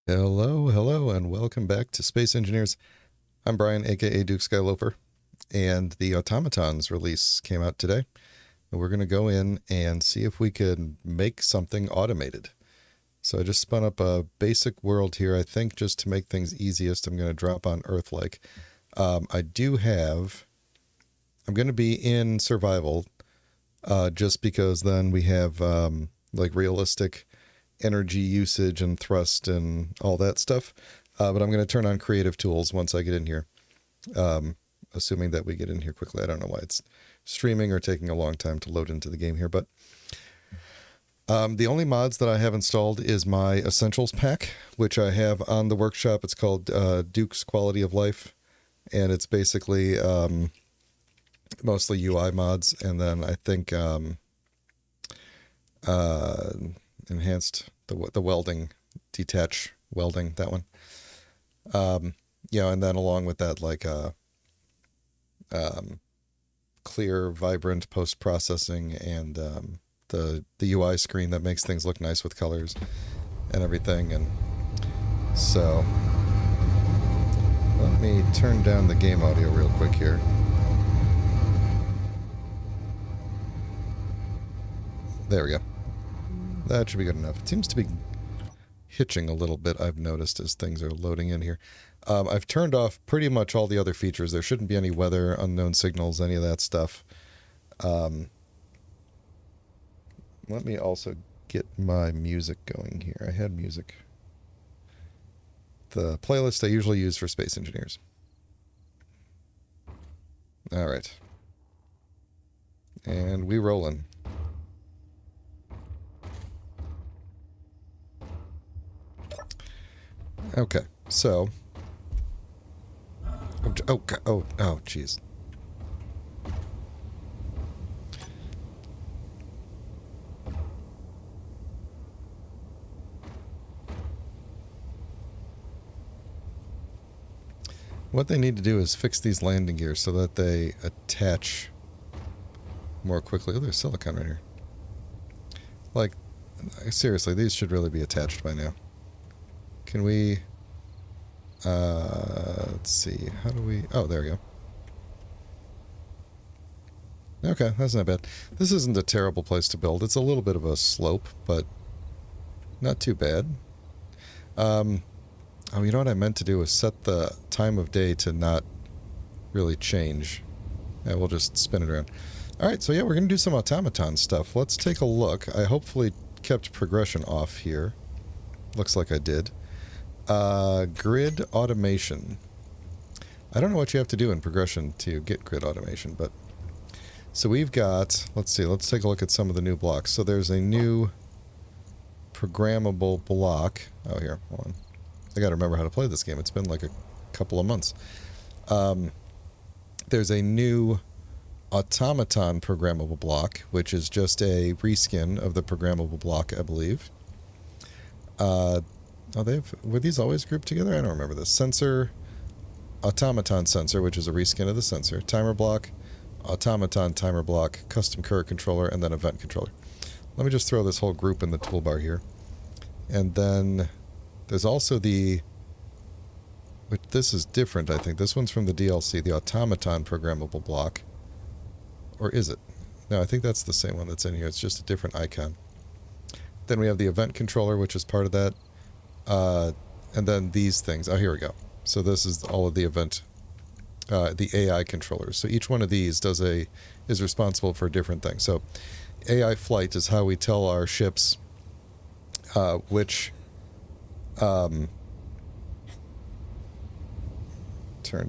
Hello, and welcome back to Space Engineers. I'm Brian, aka Duke Skyloafer, and the Automatons release came out today. And we're going to go in and see if we can make something automated. So I just spun up a basic world here. I think just to make things easiest, I'm going to drop on Earth-like. I'm going to be in survival, just because then we have like realistic energy usage and thrust and all that stuff. But I'm going to turn on creative tools once I get in here, assuming that we get in here quickly. I don't know why it's streaming or taking a long time to load into the game here, but the only mods that I have installed is my Essentials pack, which I have on the workshop. It's called Duke's Quality of Life, and it's basically mostly UI mods, and then I think enhanced the welding, detach welding, that one. And then along with that, like clear, vibrant post-processing and the UI screen that makes things look nice with colors and everything. And so let me turn down the game audio real quick here. There we go. That should be good enough. It seems to be hitching a little bit, I've noticed, as things are loading in here. I've turned off pretty much all the other features. There shouldn't be any weather, unknown signals, any of that stuff. Let me also get my music going here. I had music. The playlist I usually use for Space Engineers. All right. And we rollin'. Okay, so... Oh, jeez. What they need to do is fix these landing gears so that they attach more quickly. Oh, there's silicon right here. Like, seriously, these should really be attached by now. Can we... let's see. How do we... Oh, there we go. Okay, that's not bad. This isn't a terrible place to build. It's a little bit of a slope, but not too bad. Oh, you know what I meant to do was set the time of day to not really change. Yeah, we'll just spin it around. Alright, so yeah, we're going to do some automaton stuff. Let's take a look. I hopefully kept progression off here. Looks like I did. Grid automation. I don't know what you have to do in progression to get grid automation, but... So we've got... Let's see, let's take a look at some of the new blocks. So there's a new programmable block. Oh, here, hold on. I gotta remember how to play this game. It's been like a couple of months. There's a new automaton programmable block, which is just a reskin of the programmable block, I believe. Were these always grouped together? I don't remember this. Sensor, automaton sensor, which is a reskin of the sensor. Timer block, automaton timer block, custom current controller, and then event controller. Let me just throw this whole group in the toolbar here. And then there's also which this is different, I think. This one's from the DLC, the automaton programmable block. Or is it? No, I think that's the same one that's in here. It's just a different icon. Then we have the event controller, which is part of that. And then these things. Oh, here we go. So this is all of the event, the AI controllers. So each one of these is responsible for a different thing. So AI flight is how we tell our ships which... turn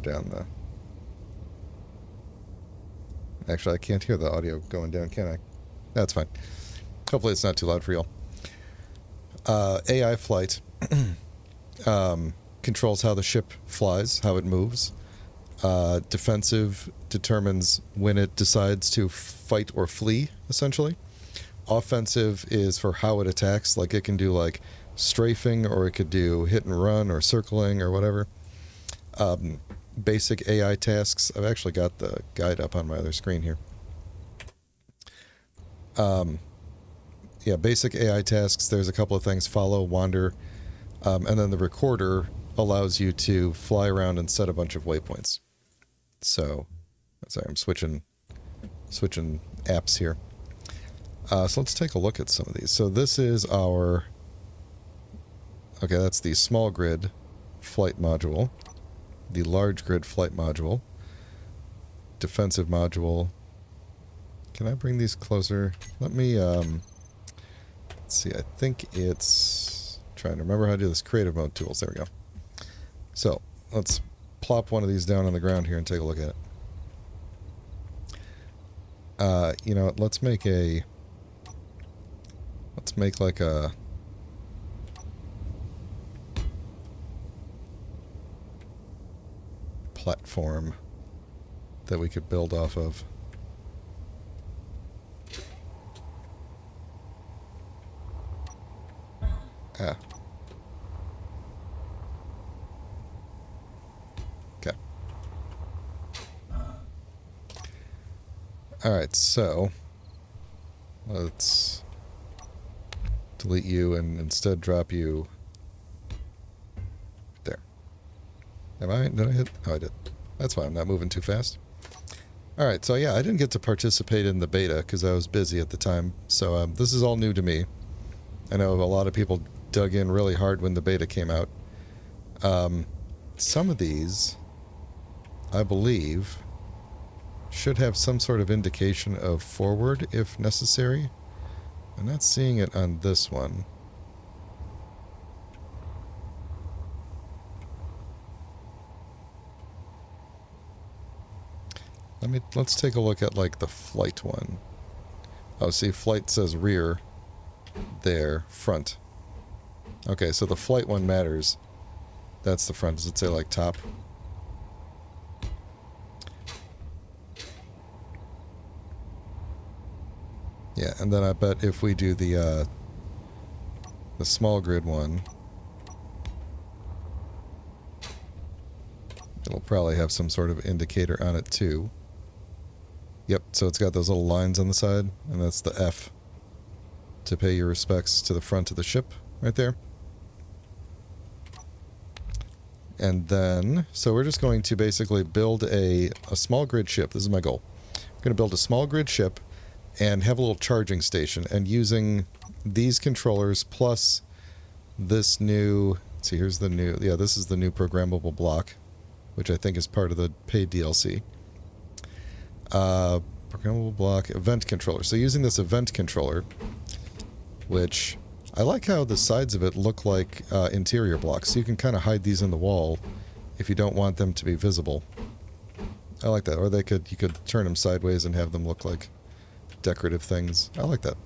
down the... Actually, I can't hear the audio going down, can I? That's fine. Hopefully it's not too loud for y'all. AI flight controls how the ship flies, how it moves. Defensive determines when it decides to fight or flee, essentially. Offensive is for how it attacks. Like, it can do, like, strafing, or it could do hit and run, or circling, or whatever. Basic AI tasks. I've actually got the guide up on my other screen here. Yeah, basic AI tasks. There's a couple of things. Follow, wander, And then the recorder allows you to fly around and set a bunch of waypoints. So, sorry, I'm switching apps here. So let's take a look at some of these. So this is our... Okay, that's the small grid flight module. The large grid flight module. Defensive module. Can I bring these closer? Let me, let's see, I think it's... trying to remember how to do this. Creative mode tools. There we go. So, let's plop one of these down on the ground here and take a look at it. You know what, let's make like a... platform that we could build off of. Ah. Okay. Alright, so let's delete you and instead drop you there. Did I hit? Oh, I did. That's why I'm not moving too fast. Alright, so yeah, I didn't get to participate in the beta because I was busy at the time, so this is all new to me. I know a lot of people dug in really hard when the beta came out. Some of these, I believe, should have some sort of indication of forward if necessary. I'm not seeing it on this one. Let's take a look at like the flight one. Oh, see, flight says rear. There, front. Okay, so the flight one matters. That's the front. Does it say like top? Yeah, and then I bet if we do the small grid one, it'll probably have some sort of indicator on it too. Yep, so it's got those little lines on the side, and that's the F to pay your respects to the front of the ship right there. And then, so we're just going to basically build a small grid ship. This is my goal. I'm going to build a small grid ship and have a little charging station. And using these controllers plus this new... See, here's the new... Yeah, this is the new programmable block, which I think is part of the paid DLC. Programmable block, event controller. So using this event controller, which... I like how the sides of it look like interior blocks, so you can kind of hide these in the wall if you don't want them to be visible. I like that. Or you could turn them sideways and have them look like decorative things. I like that.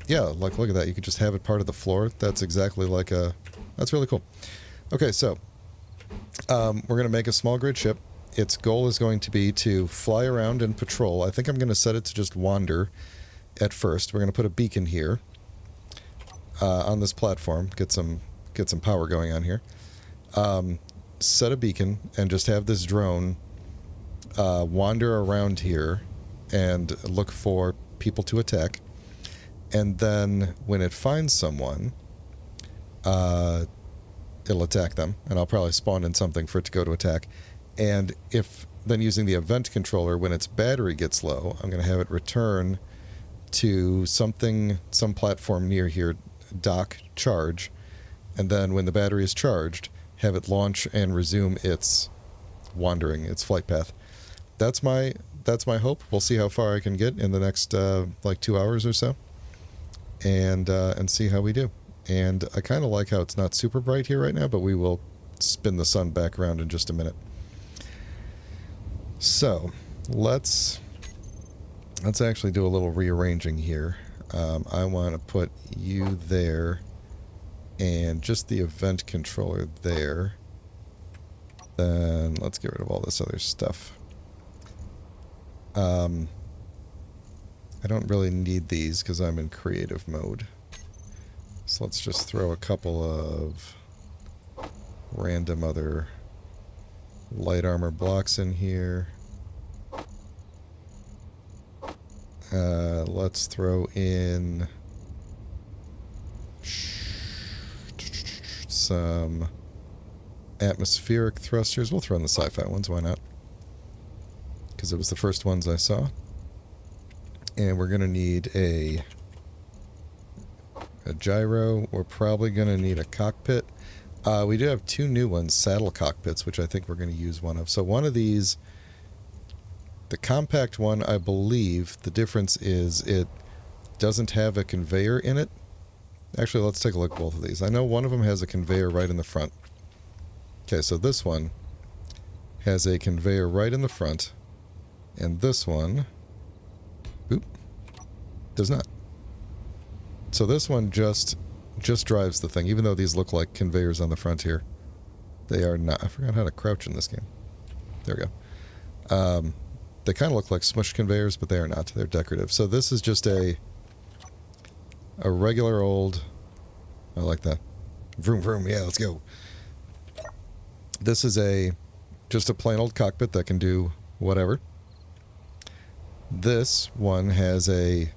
Yeah, like look at that. You could just have it part of the floor. That's exactly like a... That's really cool. Okay, so we're going to make a small grid ship. Its goal is going to be to fly around and patrol. I think I'm going to set it to just wander at first. We're going to put a beacon here. On this platform, get some power going on here. Set a beacon and just have this drone wander around here and look for people to attack. And then when it finds someone, it'll attack them, and I'll probably spawn in something for it to go to attack. And if then using the event controller, when its battery gets low, I'm going to have it return to some platform near here, dock, charge, and then when the battery is charged, have it launch and resume its wandering, its flight path. That's my hope. We'll see how far I can get in the next like 2 hours or so, and see how we do. And I kind of like how it's not super bright here right now, but we will spin the sun back around in just a minute. So let's actually do a little rearranging here. I want to put you there and just the event controller there. Then let's get rid of all this other stuff. I don't really need these because I'm in creative mode. So let's just throw a couple of random other light armor blocks in here. Let's throw in... some atmospheric thrusters. We'll throw in the sci-fi ones, why not? Because it was the first ones I saw. And we're going to need a gyro. We're probably going to need a cockpit. We do have 2 new ones, saddle cockpits, which I think we're going to use one of. So one of these, the compact one, I believe, the difference is it doesn't have a conveyor in it. Actually, let's take a look at both of these. I know one of them has a conveyor right in the front. Okay, so this one has a conveyor right in the front, and this one, does not. So this one just drives the thing, even though these look like conveyors on the front here. They are not. I forgot how to crouch in this game. There we go. They kind of look like smush conveyors, but they are not. They're decorative. So this is just a regular old... I like that. Vroom, vroom. Yeah, let's go. This is just a plain old cockpit that can do whatever. This one has a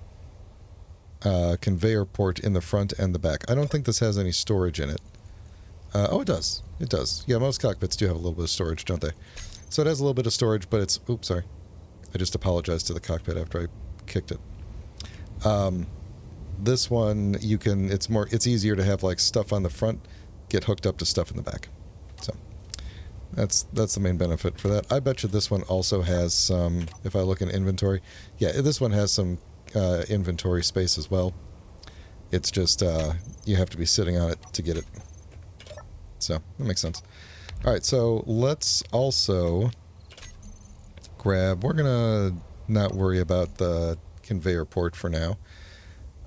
conveyor port in the front and the back. I don't think this has any storage in it. Oh, it does. It does. Yeah, most cockpits do have a little bit of storage, don't they? So it has a little bit of storage, but it's... Oops, sorry. I just apologized to the cockpit after I kicked it. This one, you can... It's easier to have, like, stuff on the front get hooked up to stuff in the back. So that's the main benefit for that. I bet you this one also has some... If I look in inventory... Yeah, this one has some inventory space as well. It's just you have to be sitting on it to get it. So that makes sense. All right, so let's also grab... We're gonna not worry about the conveyor port for now.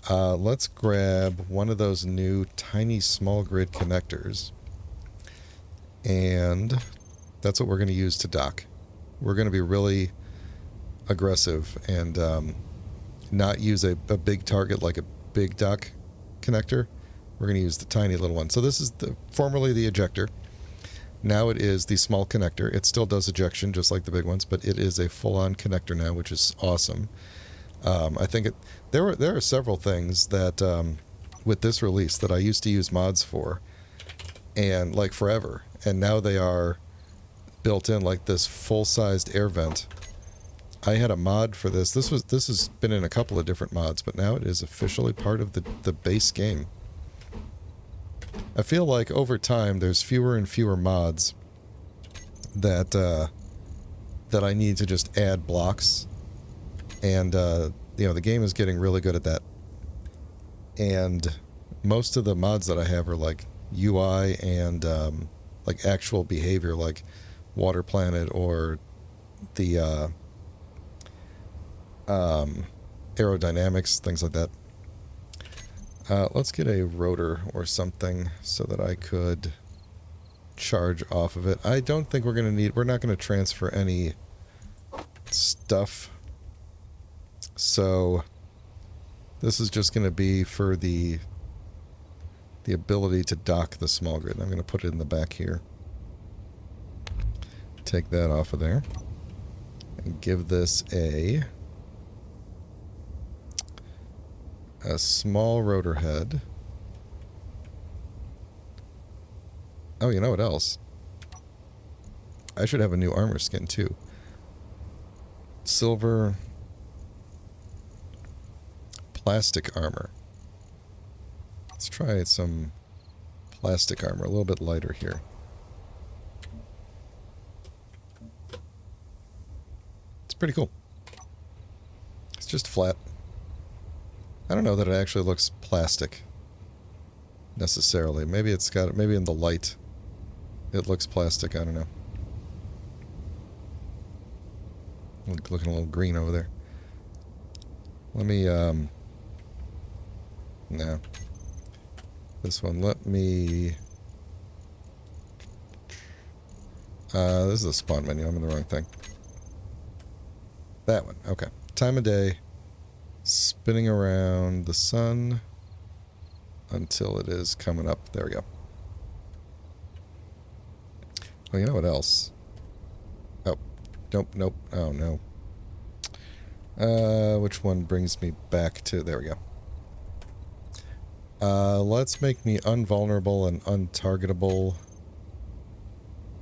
Let's grab one of those new tiny small grid connectors, and that's what we're going to use to dock. We're going to be really aggressive and not use a big target like a big dock connector. We're going to use the tiny little one. So this is formerly the ejector. Now it is the small connector. It still does ejection just like the big ones, but it is a full-on connector now, which is awesome. I think there are several things that with this release that I used to use mods for, and like forever, and now they are built in, like this full-sized air vent. I had a mod for this. This has been in a couple of different mods, but now it is officially part of the base game. I feel like over time there's fewer and fewer mods that I need to just add blocks. And, the game is getting really good at that. And most of the mods that I have are like UI and like actual behavior, like Water Planet or the aerodynamics, things like that. Let's get a rotor or something so that I could charge off of it. I don't think we're not going to transfer any stuff. So this is just going to be for the ability to dock the small grid. I'm going to put it in the back here. Take that off of there. And give this a small rotor head. Oh, you know what else? I should have a new armor skin too. Silver plastic armor. Let's try some plastic armor, a little bit lighter here. It's pretty cool. It's just flat. I don't know that it actually looks plastic necessarily. Maybe it's got, maybe in the light it looks plastic. I don't know. Looking a little green over there. Let me no. This one, let me... this is a spawn menu. I'm in the wrong thing. That one. Okay. Time of day. Spinning around the sun until it is coming up. There we go. Oh, you know what else? Oh. Nope, nope. Oh, no. Which one brings me back to... There we go. Let's make me invulnerable and untargetable.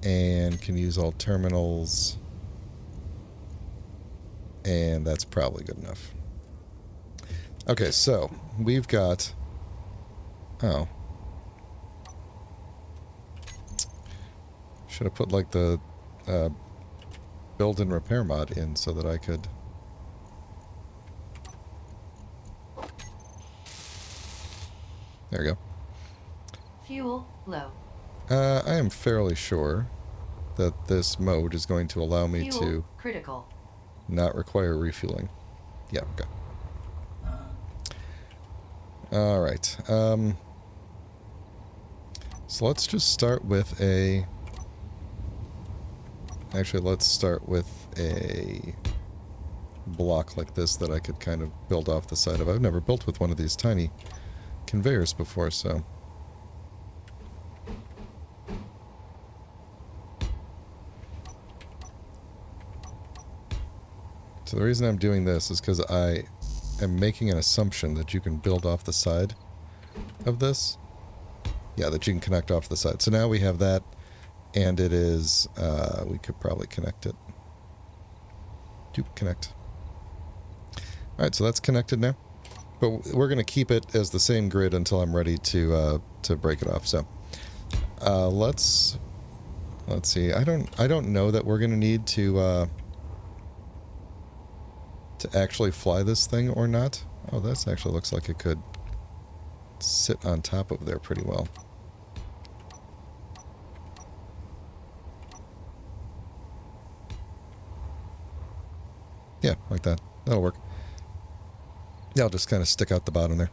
And can use all terminals. And that's probably good enough. Okay, so we've got... Oh. Should have put like the build and repair mod in so that I could... There we go. Fuel low. I am fairly sure that this mode is going to allow me Fuel to critical. not require refueling. Yeah, okay. Alright. So let's just start with a... Actually, let's start with a block like this that I could kind of build off the side of. I've never built with one of these tiny conveyors before, so... So the reason I'm doing this is because I am making an assumption that you can build off the side of this. Yeah, that you can connect off the side. So now we have that, and it is, we could probably connect it. Connect. Alright, so that's connected now. But we're going to keep it as the same grid until I'm ready to break it off. So let's see. I don't know that we're going to need to actually fly this thing or not. Oh, this actually looks like it could sit on top of there pretty well. Yeah, like that. That'll work. Yeah, I'll just kind of stick out the bottom there.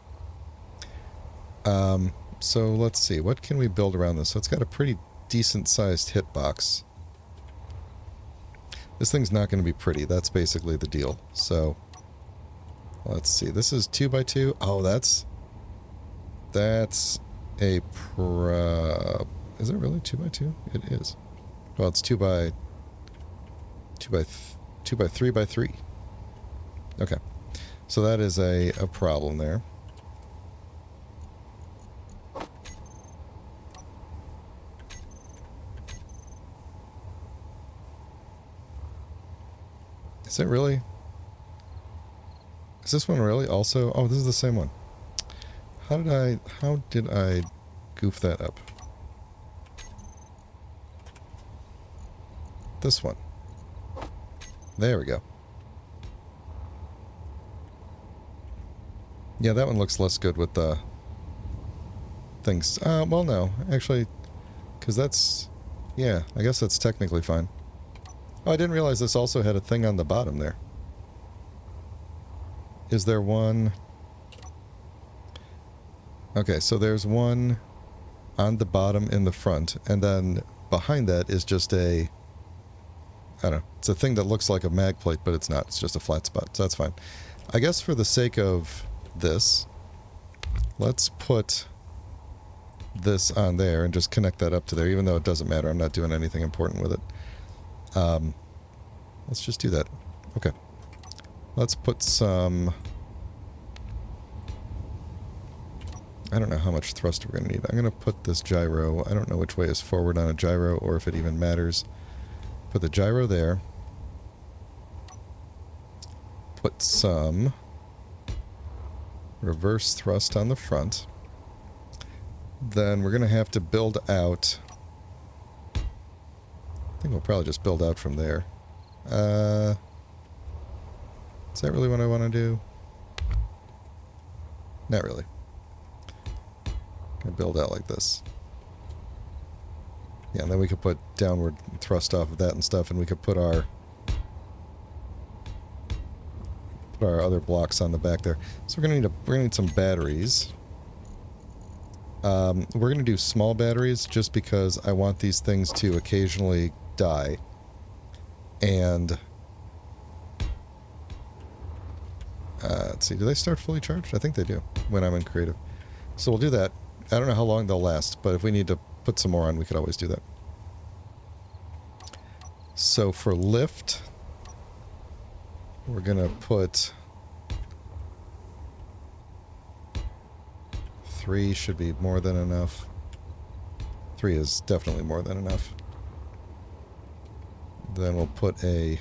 So let's see. What can we build around this? So it's got a pretty decent-sized hitbox. This thing's not going to be pretty. That's basically the deal. So let's see. This is 2x2. Oh, that's a is it really 2x2? It is. Well, it's 3x3. Okay. So that is a problem there. Is it really? Is this one really also? Oh, this is the same one. How did I goof that up? This one. There we go. Yeah, that one looks less good with the things. Well, no. Actually, because that's... Yeah, I guess that's technically fine. Oh, I didn't realize this also had a thing on the bottom there. Is there one... Okay, so there's one on the bottom in the front, and then behind that is just a... I don't know. It's a thing that looks like a mag plate, but it's not. It's just a flat spot, so that's fine. I guess for the sake of this, let's put this on there and just connect that up to there, even though it doesn't matter. I'm not doing anything important with it. Let's just do that. Okay. Let's put some... I don't know how much thrust we're going to need. I'm going to put this gyro. I don't know which way is forward on a gyro or if it even matters. Put the gyro there. Put some reverse thrust on the front. Then we're going to have to build out... I think we'll probably just build out from there. Is that really what I want to do? Not really. Gonna build out like this. Yeah, and then we could put downward thrust off of that and stuff, and we could put our other blocks on the back there. So we're gonna need some batteries. We're gonna do small batteries just because I want these things to occasionally die. And let's see, do they start fully charged? I think they do when I'm in creative. So we'll do that. I don't know how long they'll last, but if we need to put some more on, we could always do that. So for lift, we're going to put 3 should be more than enough. 3 is definitely more than enough. Then we'll put a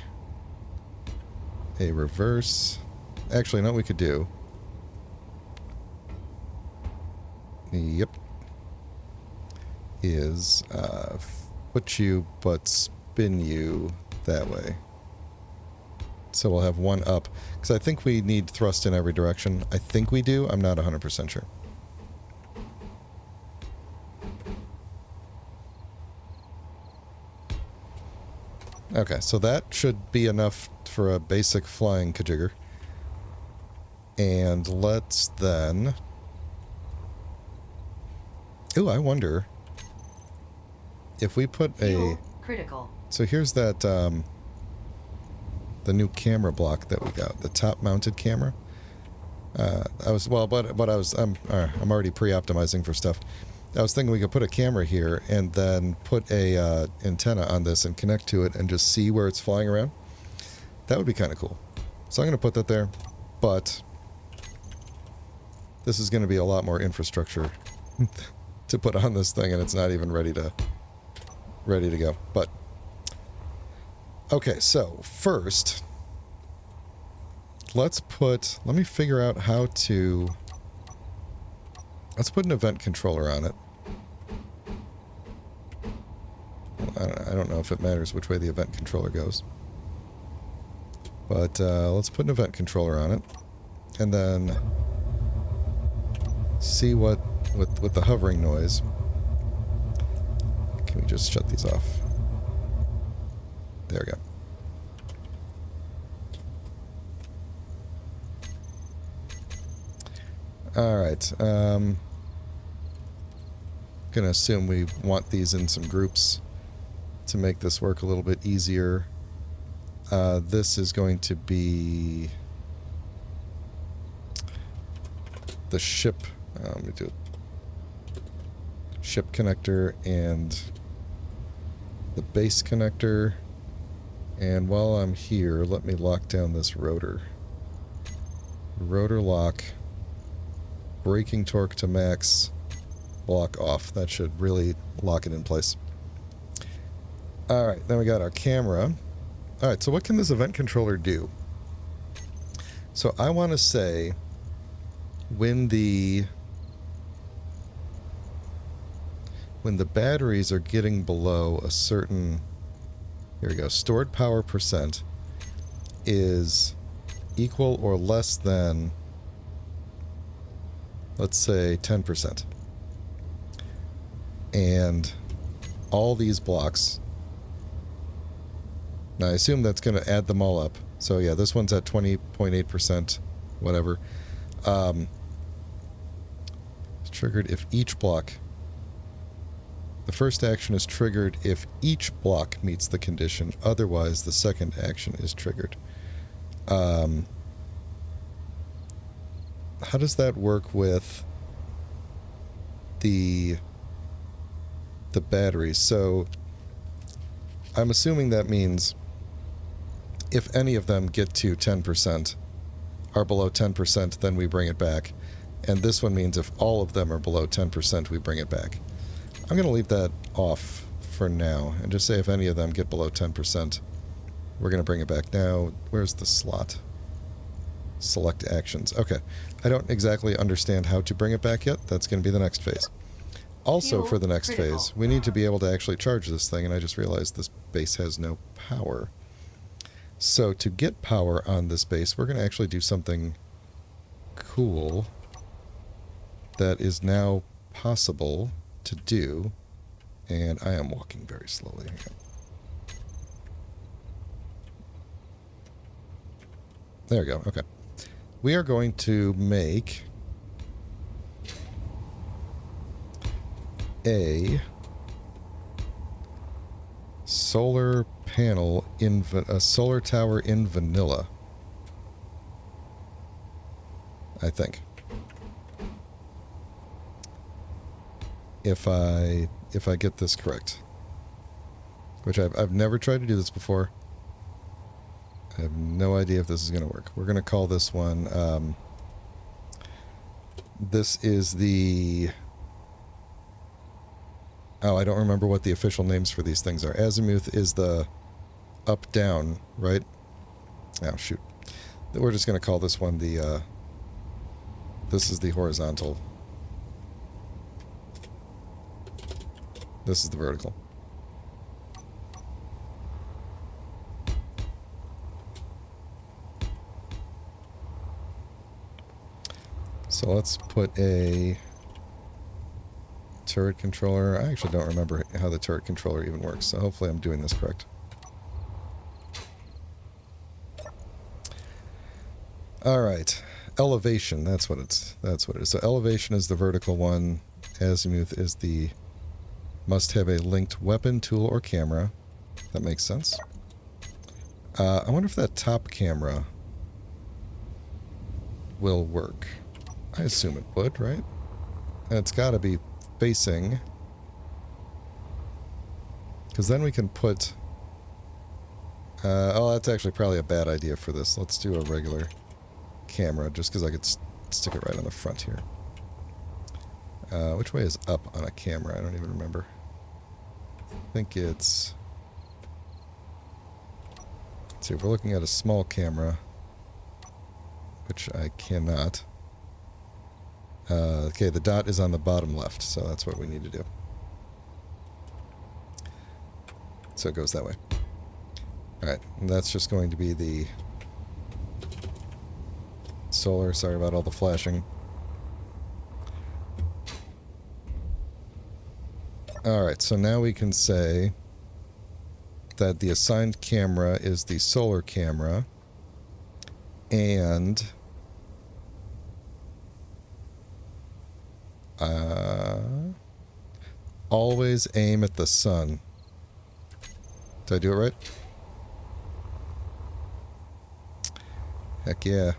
reverse. Actually, no, we could do. Yep. Is put you but spin you that way. So we'll have one up. Because I think we need thrust in every direction. I think we do. I'm not 100% sure. Okay, so that should be enough for a basic flying kajigger. And let's then... Ooh, I wonder if we put Fuel critical. So here's that, the new camera block that we got, the top-mounted camera. I'm already pre-optimizing for stuff. I was thinking we could put a camera here and then put a antenna on this and connect to it and just see where it's flying around. That would be kind of cool. So I'm going to put that there, but this is going to be a lot more infrastructure to put on this thing, and it's not even ready to go. But okay, so first, let me figure out how to. Let's put an event controller on it. I don't know if it matters which way the event controller goes. But let's put an event controller on it. And then see what, with the hovering noise. Can we just shut these off? There we go. Alright. Gonna assume we want these in some groups to make this work a little bit easier. This is going to be the ship. Let me do it. Ship connector and the base connector. And while I'm here, let me lock down this rotor. Rotor lock. Braking torque to max. Block off. That should really lock it in place. Alright, then we got our camera. Alright, so what can this event controller do? So I want to say when the batteries are getting below a certain, here we go, stored power percent is equal or less than, let's say 10%. And all these blocks, now I assume that's going to add them all up. So yeah, this one's at 20.8%, whatever. It's triggered if each block, the first action is triggered if each block meets the condition, otherwise the second action is triggered. How does that work with the batteries? So I'm assuming that means if any of them get to 10%, are below 10%, then we bring it back. And this one means if all of them are below 10%, we bring it back. I'm going to leave that off for now and just say if any of them get below 10%, we're going to bring it back. Now, where's the slot? Select actions. Okay. I don't exactly understand how to bring it back yet. That's going to be the next phase. Also, for the next phase, we need to be able to actually charge this thing, and I just realized this base has no power. So to get power on this base, we're going to actually do something cool that is now possible to do, and I am walking very slowly. There we go. Okay. We are going to make a solar panel in a solar tower in vanilla, I think. If I get this correct, which I've never tried to do this before. I have no idea if this is going to work. We're going to call this one This is the... Oh, I don't remember what the official names for these things are. Azimuth is the up-down, right? Oh, shoot. We're just going to call this one the... This is the horizontal. This is the vertical. So let's put a turret controller. I actually don't remember how the turret controller even works, so hopefully I'm doing this correct. Alright. Elevation, that's what it is. So elevation is the vertical one. Azimuth is the must have a linked weapon, tool, or camera. That makes sense. I wonder if that top camera will work. I assume it would, right? And it's got to be facing. Because then we can put... oh, that's actually probably a bad idea for this. Let's do a regular camera, just because I could stick it right on the front here. Which way is up on a camera? I don't even remember. I think it's... Let's see, if we're looking at a small camera, which I cannot... okay, the dot is on the bottom left, so that's what we need to do. So it goes that way. Alright, and that's just going to be the solar. Sorry about all the flashing. Alright, so now we can say that the assigned camera is the solar camera, and always aim at the sun. Did I do it right? Heck yeah.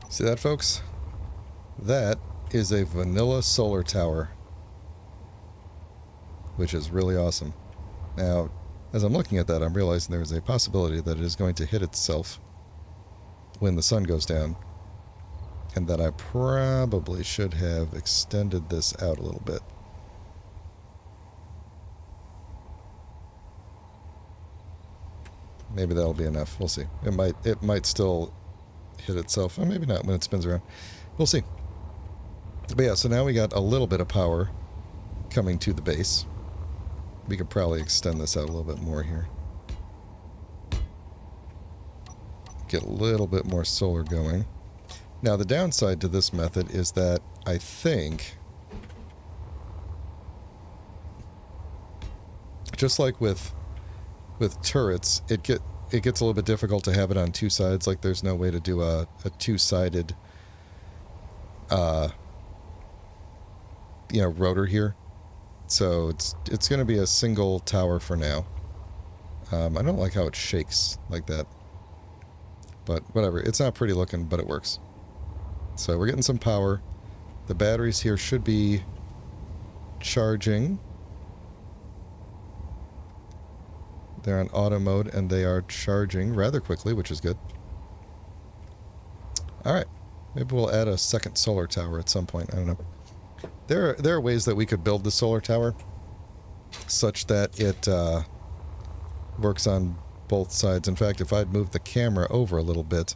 See that, folks? That is a vanilla solar tower, which is really awesome. Now, as I'm looking at that, I'm realizing there is a possibility that it is going to hit itself when the sun goes down, and that I probably should have extended this out a little bit. Maybe that'll be enough. We'll see. It might still hit itself. Or maybe not when it spins around. We'll see. But yeah, so now we got a little bit of power coming to the base. We could probably extend this out a little bit more here. Get a little bit more solar going. Now, the downside to this method is that I think, just like with turrets, it gets a little bit difficult to have it on two sides. Like, there's no way to do a two-sided rotor here. So it's going to be a single tower for now. I don't like how it shakes like that. But whatever. It's not pretty looking, but it works. So we're getting some power. The batteries here should be charging. They're on auto mode, and they are charging rather quickly, which is good. Alright. Maybe we'll add a second solar tower at some point. I don't know. There are ways that we could build the solar tower such that it works on both sides. In fact, if I'd move the camera over a little bit,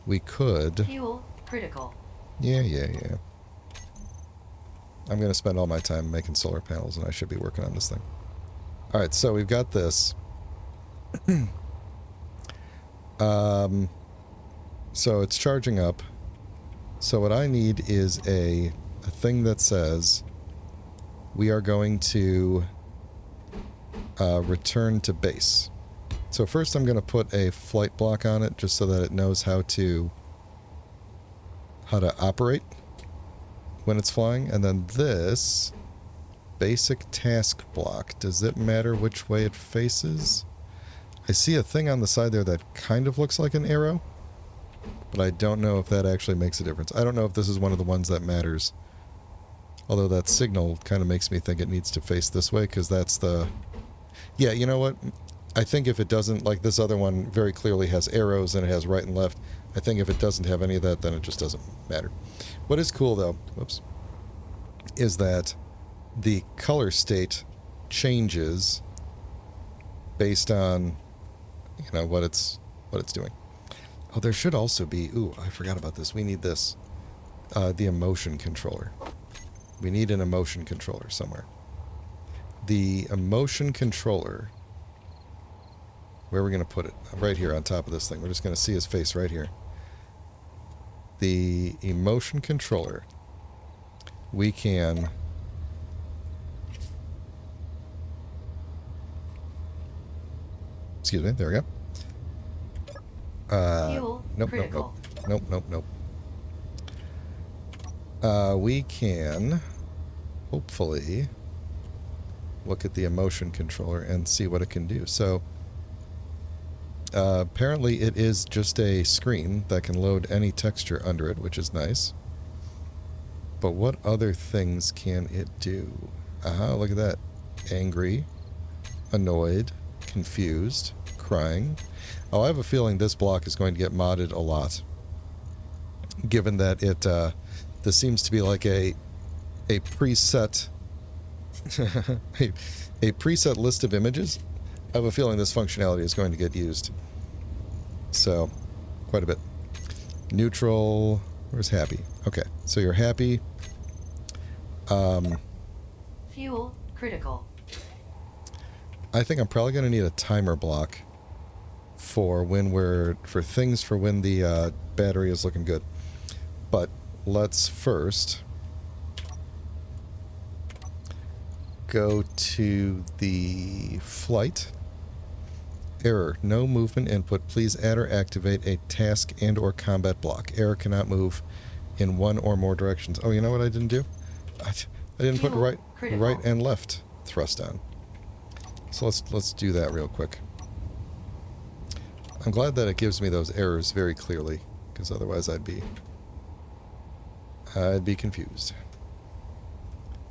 we could... Fuel critical. Yeah. I'm going to spend all my time making solar panels, and I should be working on this thing. Alright, so we've got this. So it's charging up. So what I need is a thing that says we are going to return to base. So first I'm going to put a flight block on it just so that it knows how to operate when it's flying. And then this basic task block, does it matter which way it faces? I see a thing on the side there that kind of looks like an arrow, but I don't know if that actually makes a difference. I don't know if this is one of the ones that matters. Although that signal kind of makes me think it needs to face this way, because that's the... Yeah, you know what? I think if it doesn't, like this other one very clearly has arrows and it has right and left. I think if it doesn't have any of that, then it just doesn't matter. What is cool, though, whoops, is that the color state changes based on, you know, what it's doing. Oh, there should also be... Ooh, I forgot about this. We need this. The emotion controller. We need an emotion controller somewhere. The emotion controller... Where are we going to put it? Right here on top of this thing. We're just going to see his face right here. The emotion controller. We can... Excuse me. There we go. Fuel critical. Nope. We can hopefully look at the emotion controller and see what it can do. So apparently it is just a screen that can load any texture under it, which is nice. But what other things can it do? Aha, look at that. Angry, annoyed, confused, crying. Oh, I have a feeling this block is going to get modded a lot. Given that it, this seems to be like a preset, a preset list of images. I have a feeling this functionality is going to get used. So, quite a bit. Neutral, where's happy? Okay, so you're happy. Fuel critical. I think I'm probably going to need a timer block for when the battery is looking good. But let's first go to the flight. Error. No movement input. Please add or activate a task and or combat block. Error cannot move in one or more directions. Oh, you know what I didn't do? I didn't put right and left thrust on. So let's do that real quick. I'm glad that it gives me those errors very clearly, because otherwise I'd be confused.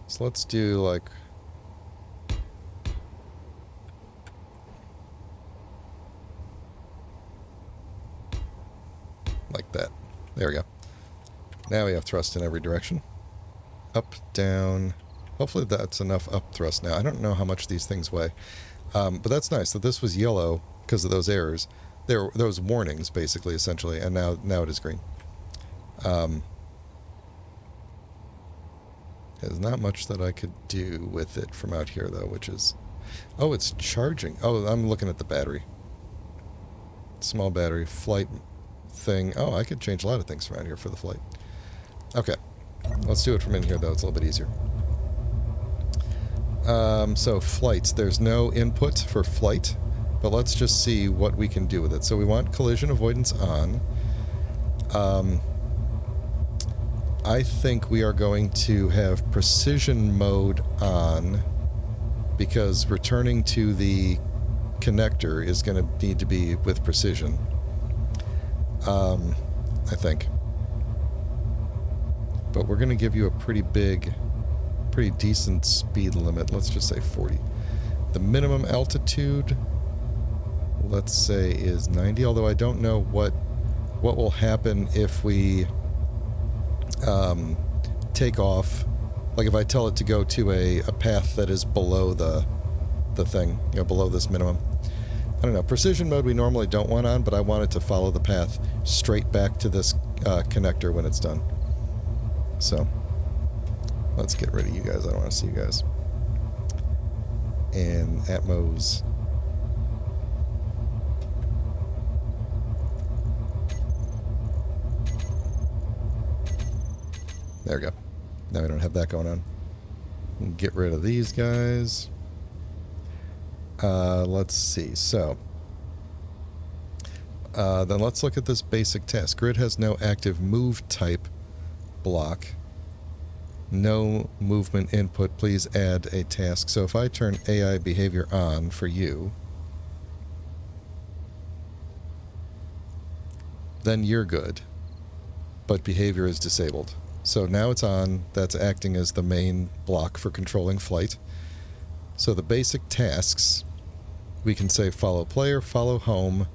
So let's do like that. There we go. Now we have thrust in every direction. Up, down. Hopefully that's enough up thrust now. I don't know how much these things weigh. But that's nice that this was yellow because of those errors. There were those warnings, basically, essentially, and now it is green. There's not much that I could do with it from out here, though, which is... Oh, it's charging. Oh, I'm looking at the battery. Small battery, flight thing. Oh, I could change a lot of things from out here for the flight. Okay. Let's do it from in here, though. It's a little bit easier. So flights. There's no input for flight, but let's just see what we can do with it. So we want collision avoidance on. I think we are going to have precision mode on, because returning to the connector is going to need to be with precision. I think. But we're going to give you a pretty decent speed limit. Let's just say 40. The minimum altitude, let's say, is 90, although I don't know what will happen if we take off. Like if I tell it to go to a path that is below the thing, below this minimum. I don't know. Precision mode we normally don't want on, but I want it to follow the path straight back to this connector when it's done. So, let's get rid of you guys. I don't want to see you guys. And Atmos. There we go. Now we don't have that going on. Get rid of these guys. Let's see. So, then let's look at this basic task. Grid has no active move type block. No movement input. Please add a task. So if I turn AI behavior on for you, then you're good, but behavior is disabled. So now it's on. That's acting as the main block for controlling flight. So the basic tasks, we can say follow player, follow home,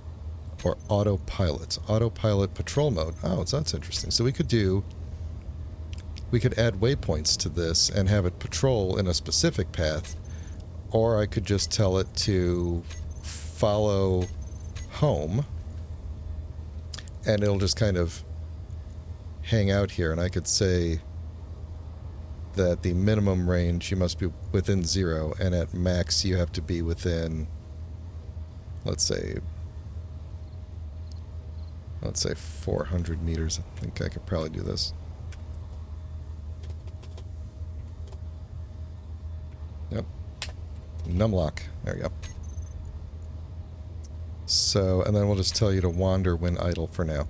or autopilot. Autopilot patrol mode. Oh, so that's interesting. So we could add waypoints to this and have it patrol in a specific path, or I could just tell it to follow home, and it'll just kind of hang out here, and I could say that the minimum range you must be within 0, and at max you have to be within, let's say 400 meters. I think I could probably do this. Yep. Numlock. There we go. So, and then we'll just tell you to wander when idle for now.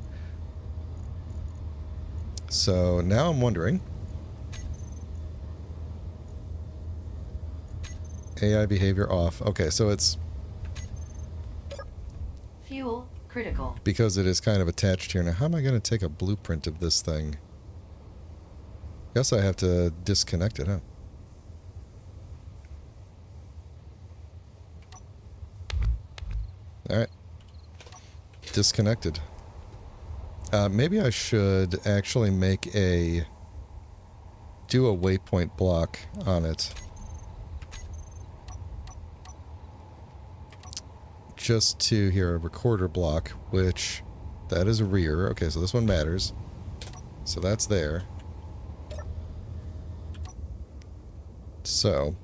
So now I'm wondering, AI behavior off. Okay, so it's Fuel critical. because it is kind of attached here. Now, how am I going to take a blueprint of this thing? Guess I have to disconnect it, huh? Alright. Disconnected. Maybe I should actually do a waypoint block on it. Just to a recorder block, which that is a rear. Okay, so this one matters. So that's there. So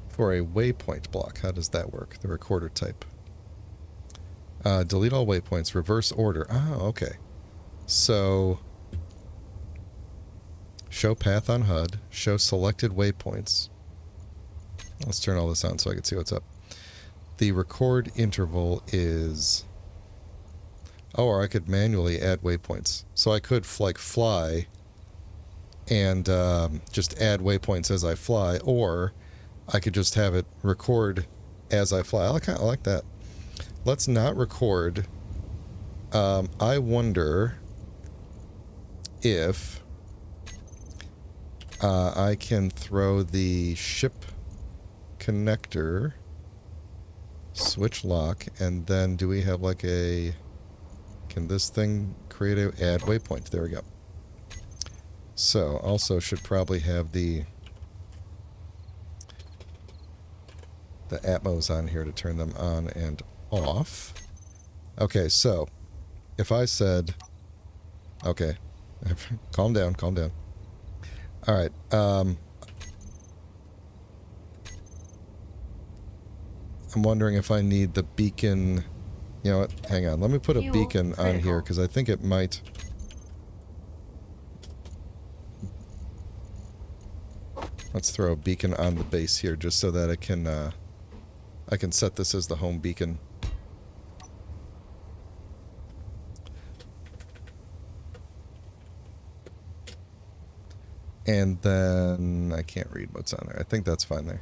for a waypoint block, how does that work? The recorder type. Delete all waypoints, reverse order. Oh, okay. So show path on HUD, show selected waypoints. Let's turn all this on so I can see what's up. The record interval is... Oh, or I could manually add waypoints. So I could fly and just add waypoints as I fly, or I could just have it record as I fly. I kind of like that. Let's not record. I wonder if I can throw the ship connector, switch lock, and then do we have like a... Can this thing create a add waypoint? There we go. So also should probably have the Atmos on here to turn them on and off. Okay, so if I said, okay, calm down. All right. I'm wondering if I need the beacon. You know what? Hang on. Let me put a beacon on here because I think it might. Let's throw a beacon on the base here just so that I can set this as the home beacon. And then I can't read what's on there. I think that's fine there.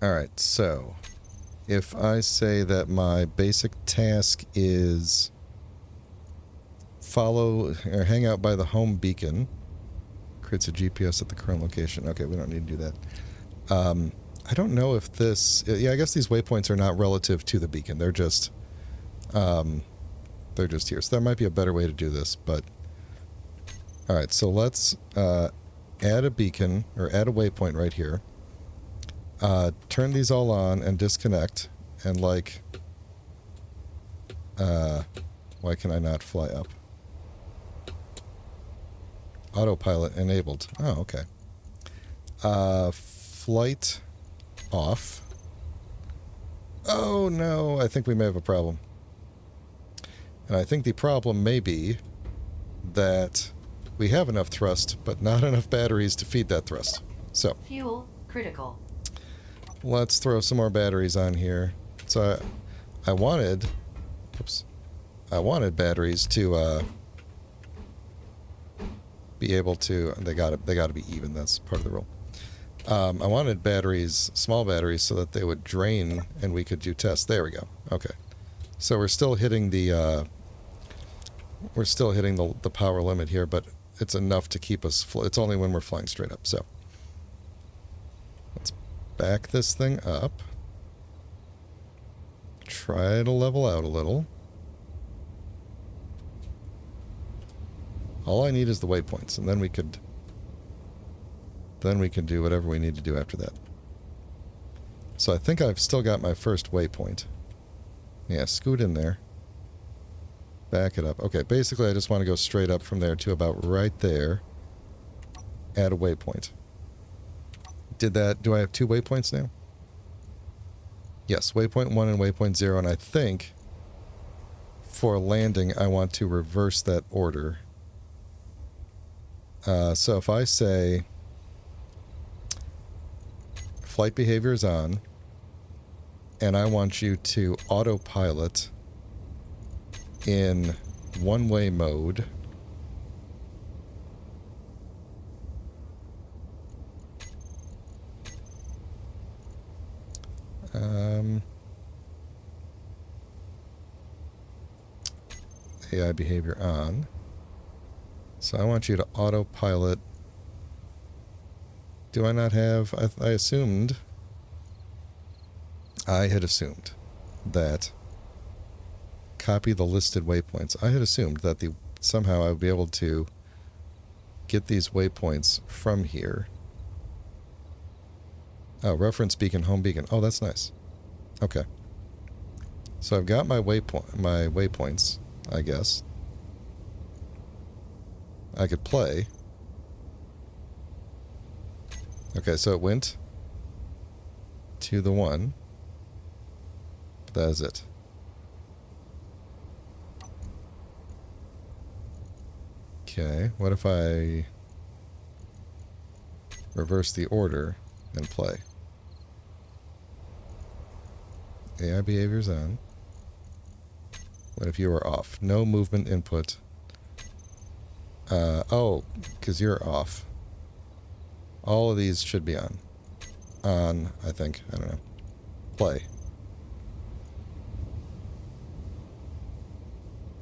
Alright, so if I say that my basic task is follow or hang out by the home beacon, creates a GPS at the current location. Okay, we don't need to do that. I don't know if this... Yeah, I guess these waypoints are not relative to the beacon. They're just here. So there might be a better way to do this, but... Alright, so let's add a beacon, or add a waypoint right here. Turn these all on and disconnect, and like... why can I not fly up? Autopilot enabled. Oh, okay. Flight off. Oh no, I think we may have a problem. And I think the problem may be that we have enough thrust, but not enough batteries to feed that thrust. So, Fuel critical. let's throw some more batteries on here. So I wanted... Oops. I wanted batteries to be able to... They gotta be even. That's part of the rule. I wanted batteries, small batteries, so that they would drain and we could do tests. There we go. Okay. So we're still hitting the the power limit here, but it's enough to keep us. It's only when we're flying straight up. So let's back this thing up. Try to level out a little. All I need is the waypoints, and then we could do whatever we need to do after that. So I think I've still got my first waypoint. Yeah, scoot in there. Back it up. Okay, basically I just want to go straight up from there to about right there. Add a waypoint. Did that... Do I have 2 waypoints now? Yes, waypoint 1 and waypoint 0, and I think for landing I want to reverse that order. So if I say flight behavior is on, and I want you to autopilot in one-way mode, AI behavior on. So I want you to autopilot. Do I not have... I assumed... I had assumed that copy the listed waypoints. I had assumed that somehow I would be able to get these waypoints from here. Oh, reference beacon, home beacon. Oh, that's nice. Okay. So I've got my waypoints, I guess. I could play. Okay, so it went to the 1. That is it. Okay, what if I reverse the order and play? AI behavior's on. What if you were off? No movement input. Oh, because you're off. All of these should be on. On, I think. I don't know. Play.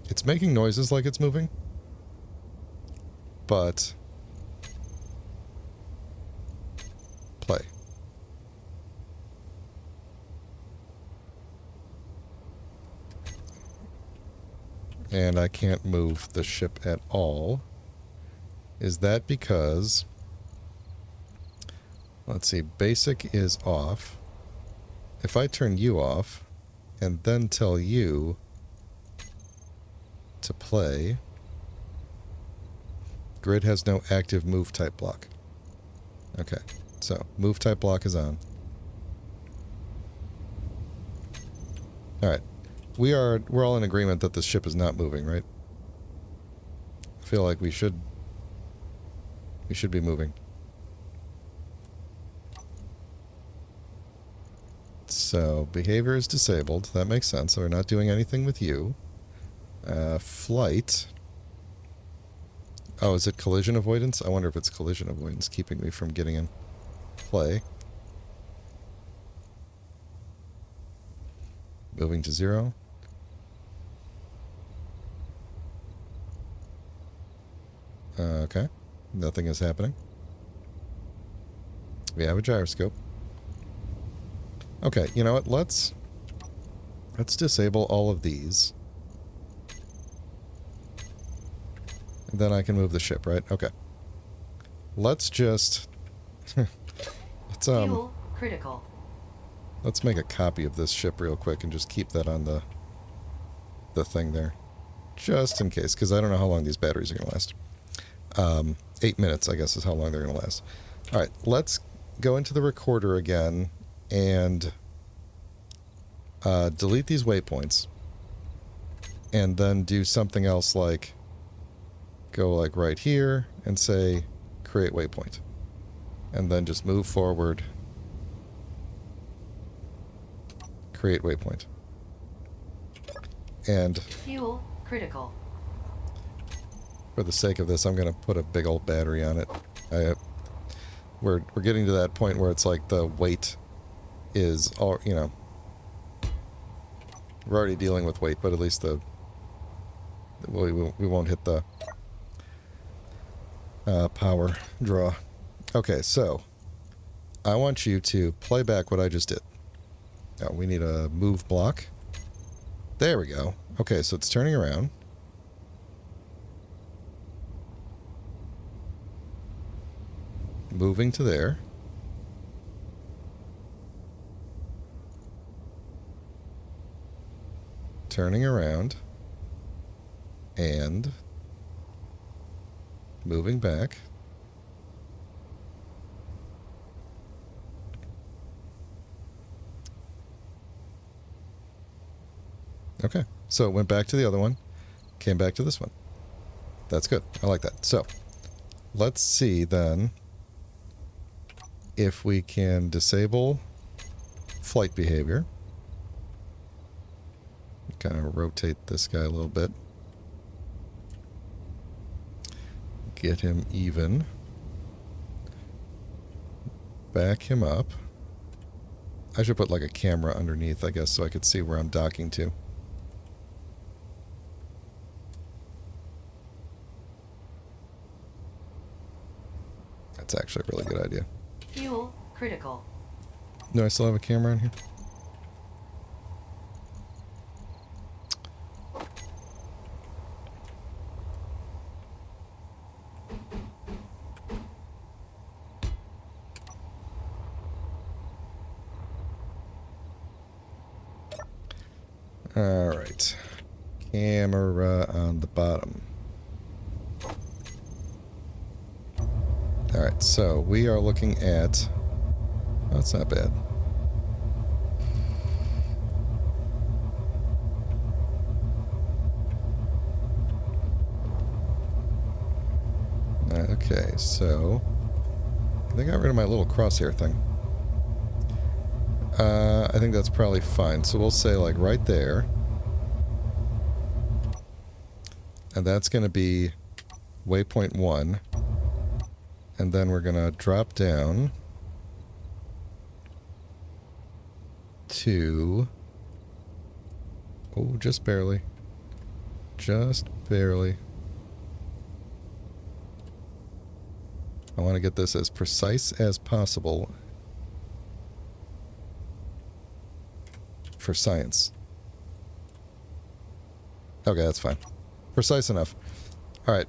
It's making noises like it's moving. But... play. And I can't move the ship at all. Is that because... let's see, basic is off. If I turn you off, and then tell you to play, grid has no active move type block. Okay, so move type block is on. Alright. We're all in agreement that this ship is not moving, right? I feel like we should be moving. So, behavior is disabled. That makes sense. So we're not doing anything with you. Flight. Oh, is it collision avoidance? I wonder if it's collision avoidance keeping me from getting in. Play. Moving to 0. Okay. Nothing is happening. We have a gyroscope. Okay, you know what? Let's disable all of these. And then I can move the ship, right? Okay. Let's just Fuel critical. let's make a copy of this ship real quick and just keep that on the thing there. Just in case, because I don't know how long these batteries are going to last. 8 minutes, I guess, is how long they're going to last. Alright, let's go into the recorder again and delete these waypoints. And then do something else like go like right here and say create waypoint. And then just move forward. Create waypoint. And Fuel critical. for the sake of this, I'm going to put a big old battery on it. we're getting to that point where it's like the weight is all, you know, we're already dealing with weight, but at least we won't hit the power draw. Okay, so I want you to play back what I just did. Oh, we need a move block. There we go. Okay, so it's turning around. Moving to there. Turning around. And moving back. Okay, so it went back to the other one, came back to this one. That's good. I like that. So let's see then if we can disable flight behavior. Kind of rotate this guy a little bit. Get him even. Back him up. I should put like a camera underneath, I guess, so I could see where I'm docking to. That's actually a really good idea. Fuel critical. Do I still have a camera in here? Alright. Camera on the bottom. Alright, so we are looking at... Oh, that's not bad. Okay, so... I got rid of my little crosshair thing. I think that's probably fine. So we'll say, like, right there. And that's going to be waypoint 1. And then we're going to drop down to... Oh, just barely. Just barely. I want to get this as precise as possible for science. Okay, that's fine. Precise enough. Alright,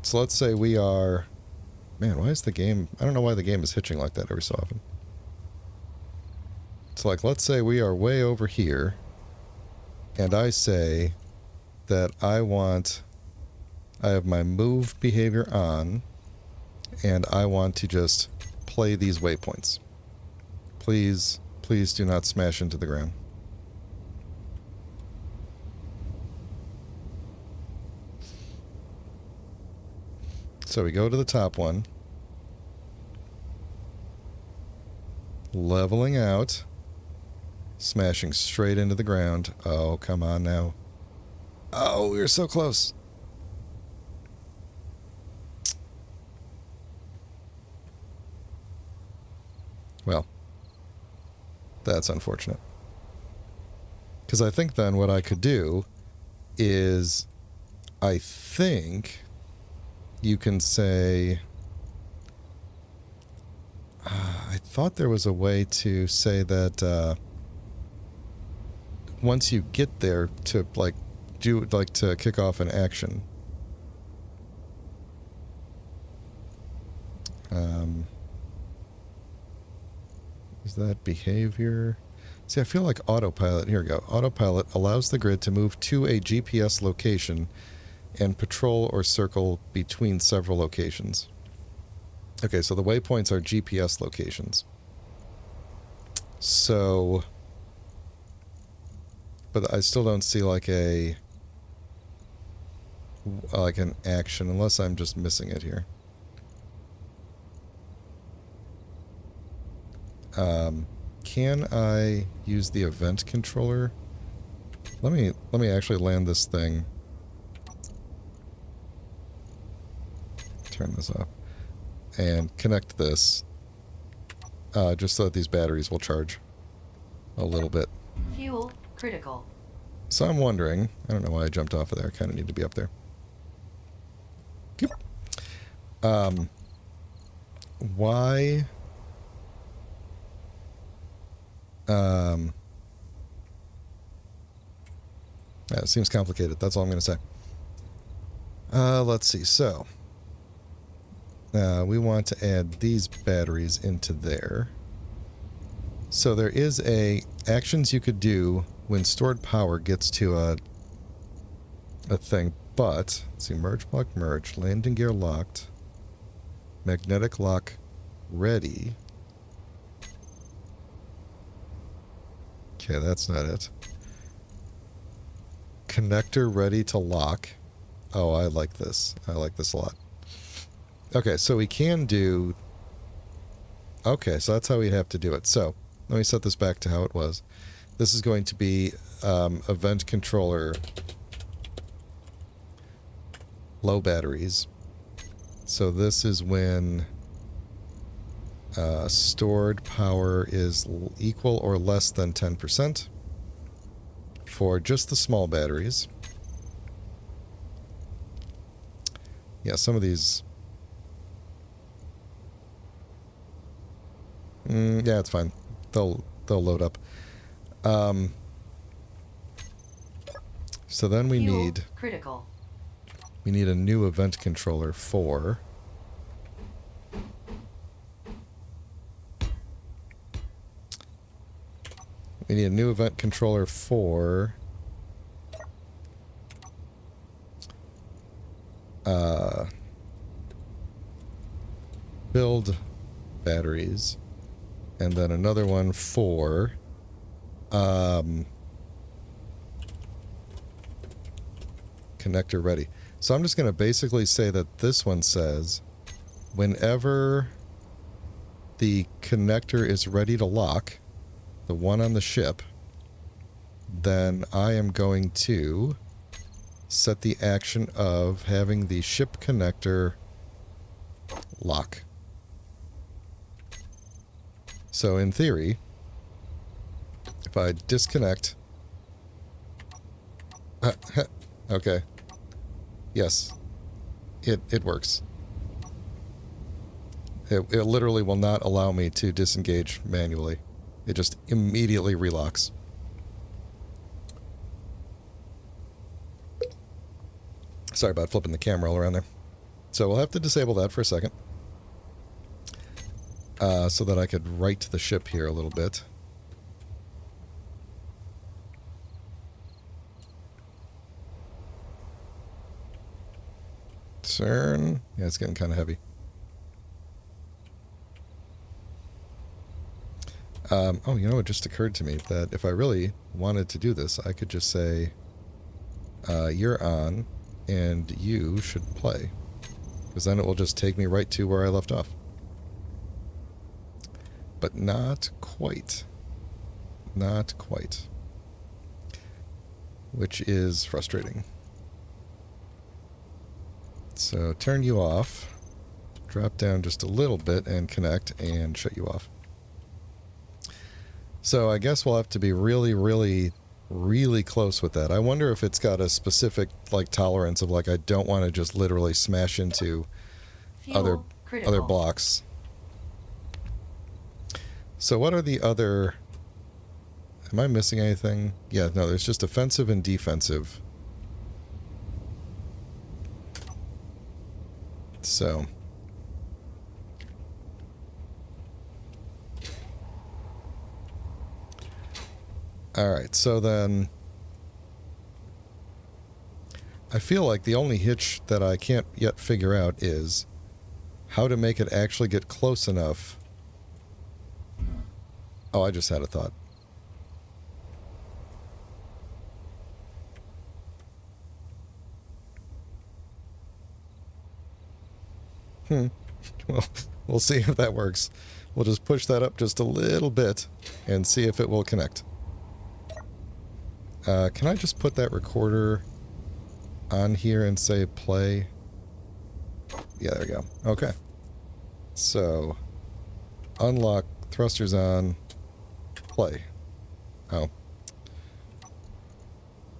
so let's say we are... Man, why is the game... I don't know why the game is hitching like that every so often. So, like, let's say we are way over here, and I say that I want... I have my move behavior on, and I want to just play these waypoints. Please, please do not smash into the ground. So we go to the top one. Leveling out. Smashing straight into the ground. Oh, come on now. Oh, we were so close. Well, that's unfortunate. Because I think then what I could do is, I think you can say, I thought there was a way to say that once you get there to to kick off an action. Is that behavior? See, I feel like autopilot. Here we go. Autopilot allows the grid to move to a GPS location and patrol or circle between several locations. Okay, so the waypoints are GPS locations. So, but I still don't see like an action unless I'm just missing it here. Can I use the event controller? Let me actually land this thing. Turn this off and connect this just so that these batteries will charge a little bit. Fuel critical. So I'm wondering, I don't know why I jumped off of there. I kind of need to be up there. Why? Yeah, it seems complicated. That's all I'm going to say. Let's see. So, we want to add these batteries into there. So there is actions you could do when stored power gets to a thing. But, let's see, merge block merge, landing gear locked, magnetic lock ready. Okay, that's not it. Connector ready to lock. Oh, I like this. I like this a lot. Okay, so we can do... Okay, so that's how we'd have to do it. So, let me set this back to how it was. This is going to be event controller low batteries. So this is when stored power is equal or less than 10% for just the small batteries. Yeah, some of these... yeah, it's fine. They'll load up. So then we Fuel need... critical. We need a new event controller for... We need a new event controller for... build batteries. And then another one for... connector ready. So I'm just going to basically say that this one says whenever the connector is ready to lock, the one on the ship, then I am going to set the action of having the ship connector lock. So in theory, if I disconnect... okay. Yes. It works. It literally will not allow me to disengage manually. It just immediately relocks. Sorry about flipping the camera all around there. So we'll have to disable that for a second. So that I could right the ship here a little bit. CERN. Yeah, it's getting kind of heavy. Oh, you know, it just occurred to me that if I really wanted to do this, I could just say, you're on, and you should play. Because then it will just take me right to where I left off. But not quite. Not quite. Which is frustrating. So turn you off, drop down just a little bit and connect and shut you off. So I guess we'll have to be really, really, really close with that. I wonder if it's got a specific like tolerance of like I don't want to just literally smash into Fuel critical. other blocks. So what are the other... Am I missing anything? Yeah, no, there's just offensive and defensive. So... Alright, so then... I feel like the only hitch that I can't yet figure out is how to make it actually get close enough. Oh, I just had a thought. Well, we'll see if that works. We'll just push that up just a little bit and see if it will connect. Can I just put that recorder on here and say play? Yeah, there we go. Okay. So, unlock Thrusters on. Play. Oh.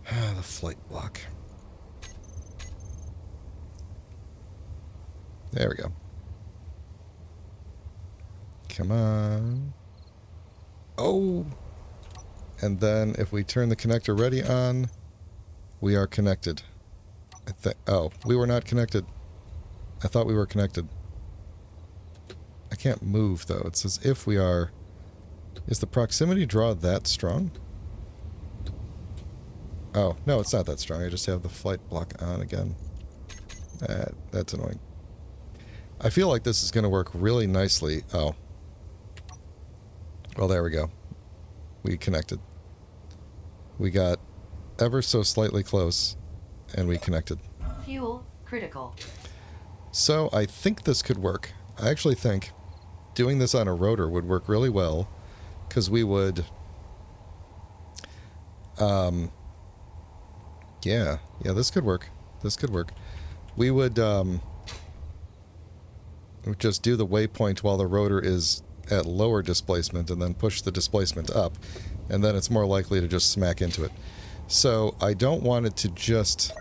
The flight block. There we go. Come on. Oh! And then if we turn the connector ready on, we are connected. Oh, we were not connected. I thought we were connected. I can't move, though. It says if we are... Is the proximity draw that strong? Oh, no, it's not that strong. I just have the flight block on again. That's annoying. I feel like this is going to work really nicely. Oh. Well, there we go. We connected. We got ever so slightly close, and we connected. Fuel critical. So I think this could work. I actually think doing this on a rotor would work really well, because we would... Yeah, this could work. This could work. We would just do the waypoint while the rotor is at lower displacement and then push the displacement up, and then it's more likely to just smack into it. So I don't want it to just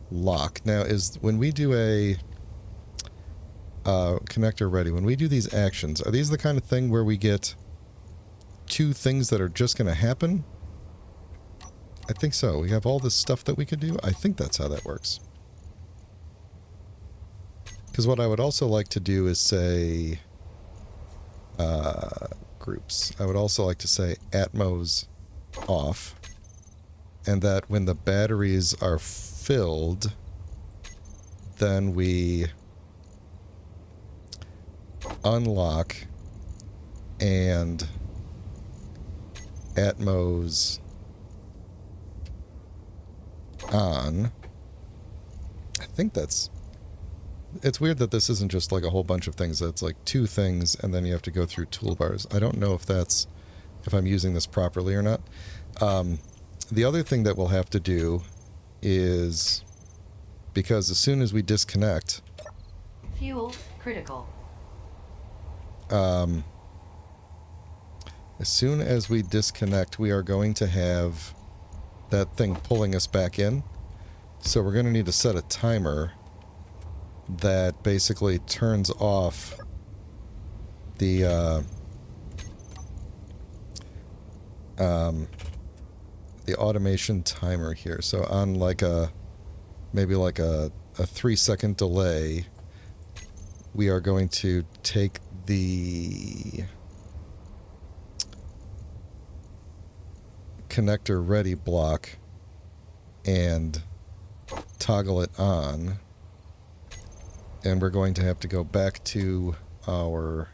lock. Now, when we do a connector ready, when we do these actions, are these the kind of thing where we get two things that are just going to happen? I think so. We have all this stuff that we could do. I think that's how that works. Because what I would also like to do is say... groups. I would also like to say Atmos off. And that when the batteries are filled, then we unlock and Atmos on. I think that's... It's weird that this isn't just like a whole bunch of things. It's like two things, and then you have to go through toolbars. I don't know if I'm using this properly or not. The other thing that we'll have to do is, because as soon as we disconnect... Fuel critical. As soon as we disconnect, we are going to have that thing pulling us back in. So we're going to need to set a timer that basically turns off the automation timer here. So on like maybe like a 3-second delay, we are going to take the connector ready block and toggle it on, and we're going to have to go back to our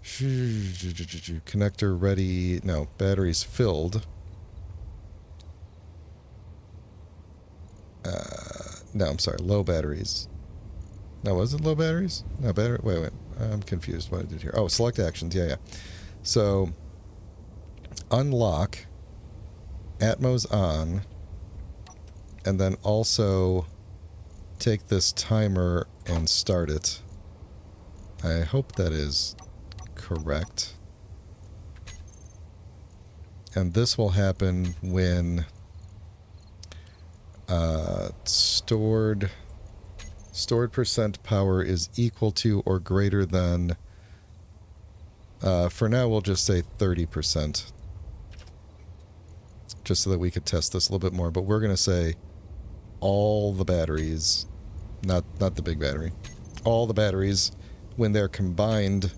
connector ready, no, batteries filled. No, I'm sorry, low batteries. No, was it low batteries? No, wait, I'm confused what I did here. Oh, select actions, yeah. So, unlock, Atmos on, and then also take this timer and start it. I hope that is correct. And this will happen when stored percent power is equal to or greater than, for now we'll just say 30%, just so that we could test this a little bit more. But we're going to say all the batteries, not the big battery, all the batteries, when they're combined,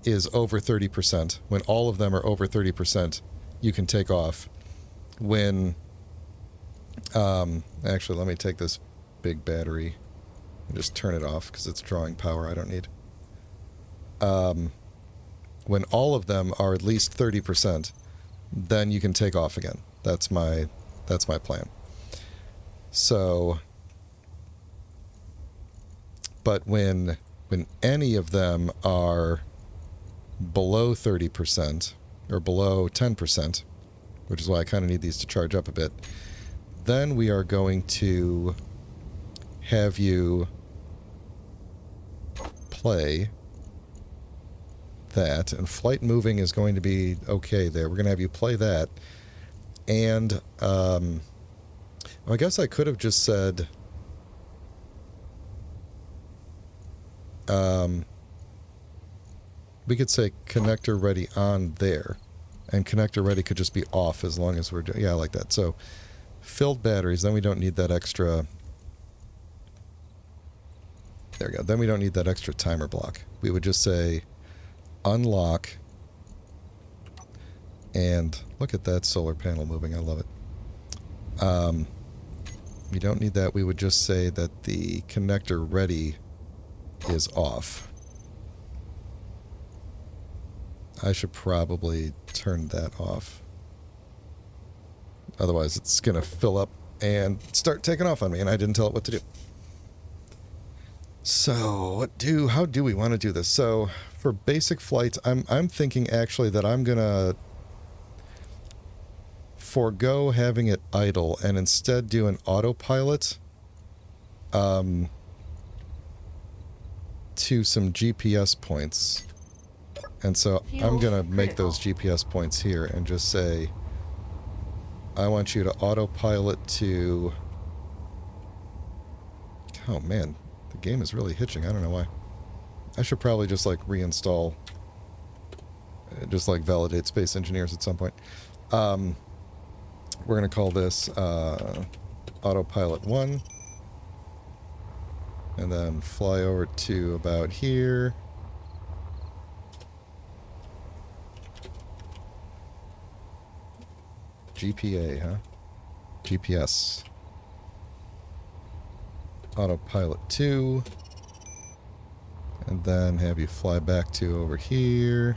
is over 30%. When all of them are over 30%, you can take off. When, actually, let me take this big battery and just turn it off because it's drawing power I don't need. When all of them are at least 30%, then you can take off again. That's my plan. So, but when any of them are below 30% or below 10%, which is why I kind of need these to charge up a bit, then we are going to have you play that, and flight moving is going to be okay there. We're going to have you play that. And I guess I could have just said we could say connector ready on there, and connector ready could just be off as long as we're doing, yeah, I like that. So filled batteries, then we don't need that extra, there we go, then we don't need that extra timer block. We would just say unlock, and look at that solar panel moving, I love it. We don't need that. We would just say that the connector ready is off. I should probably turn that off. Otherwise, it's going to fill up and start taking off on me, and I didn't tell it what to do. So, how do we want to do this? So, for basic flights, I'm thinking actually that I'm going to forego having it idle and instead do an autopilot to some GPS points. And so I'm going to make those GPS points here and just say, I want you to autopilot to... Oh man, the game is really hitching. I don't know why. I should probably just like reinstall, just like validate Space Engineers at some point. We're going to call this autopilot 1. And then fly over to about here. GPA, huh? GPS. Autopilot 2. And then have you fly back to over here.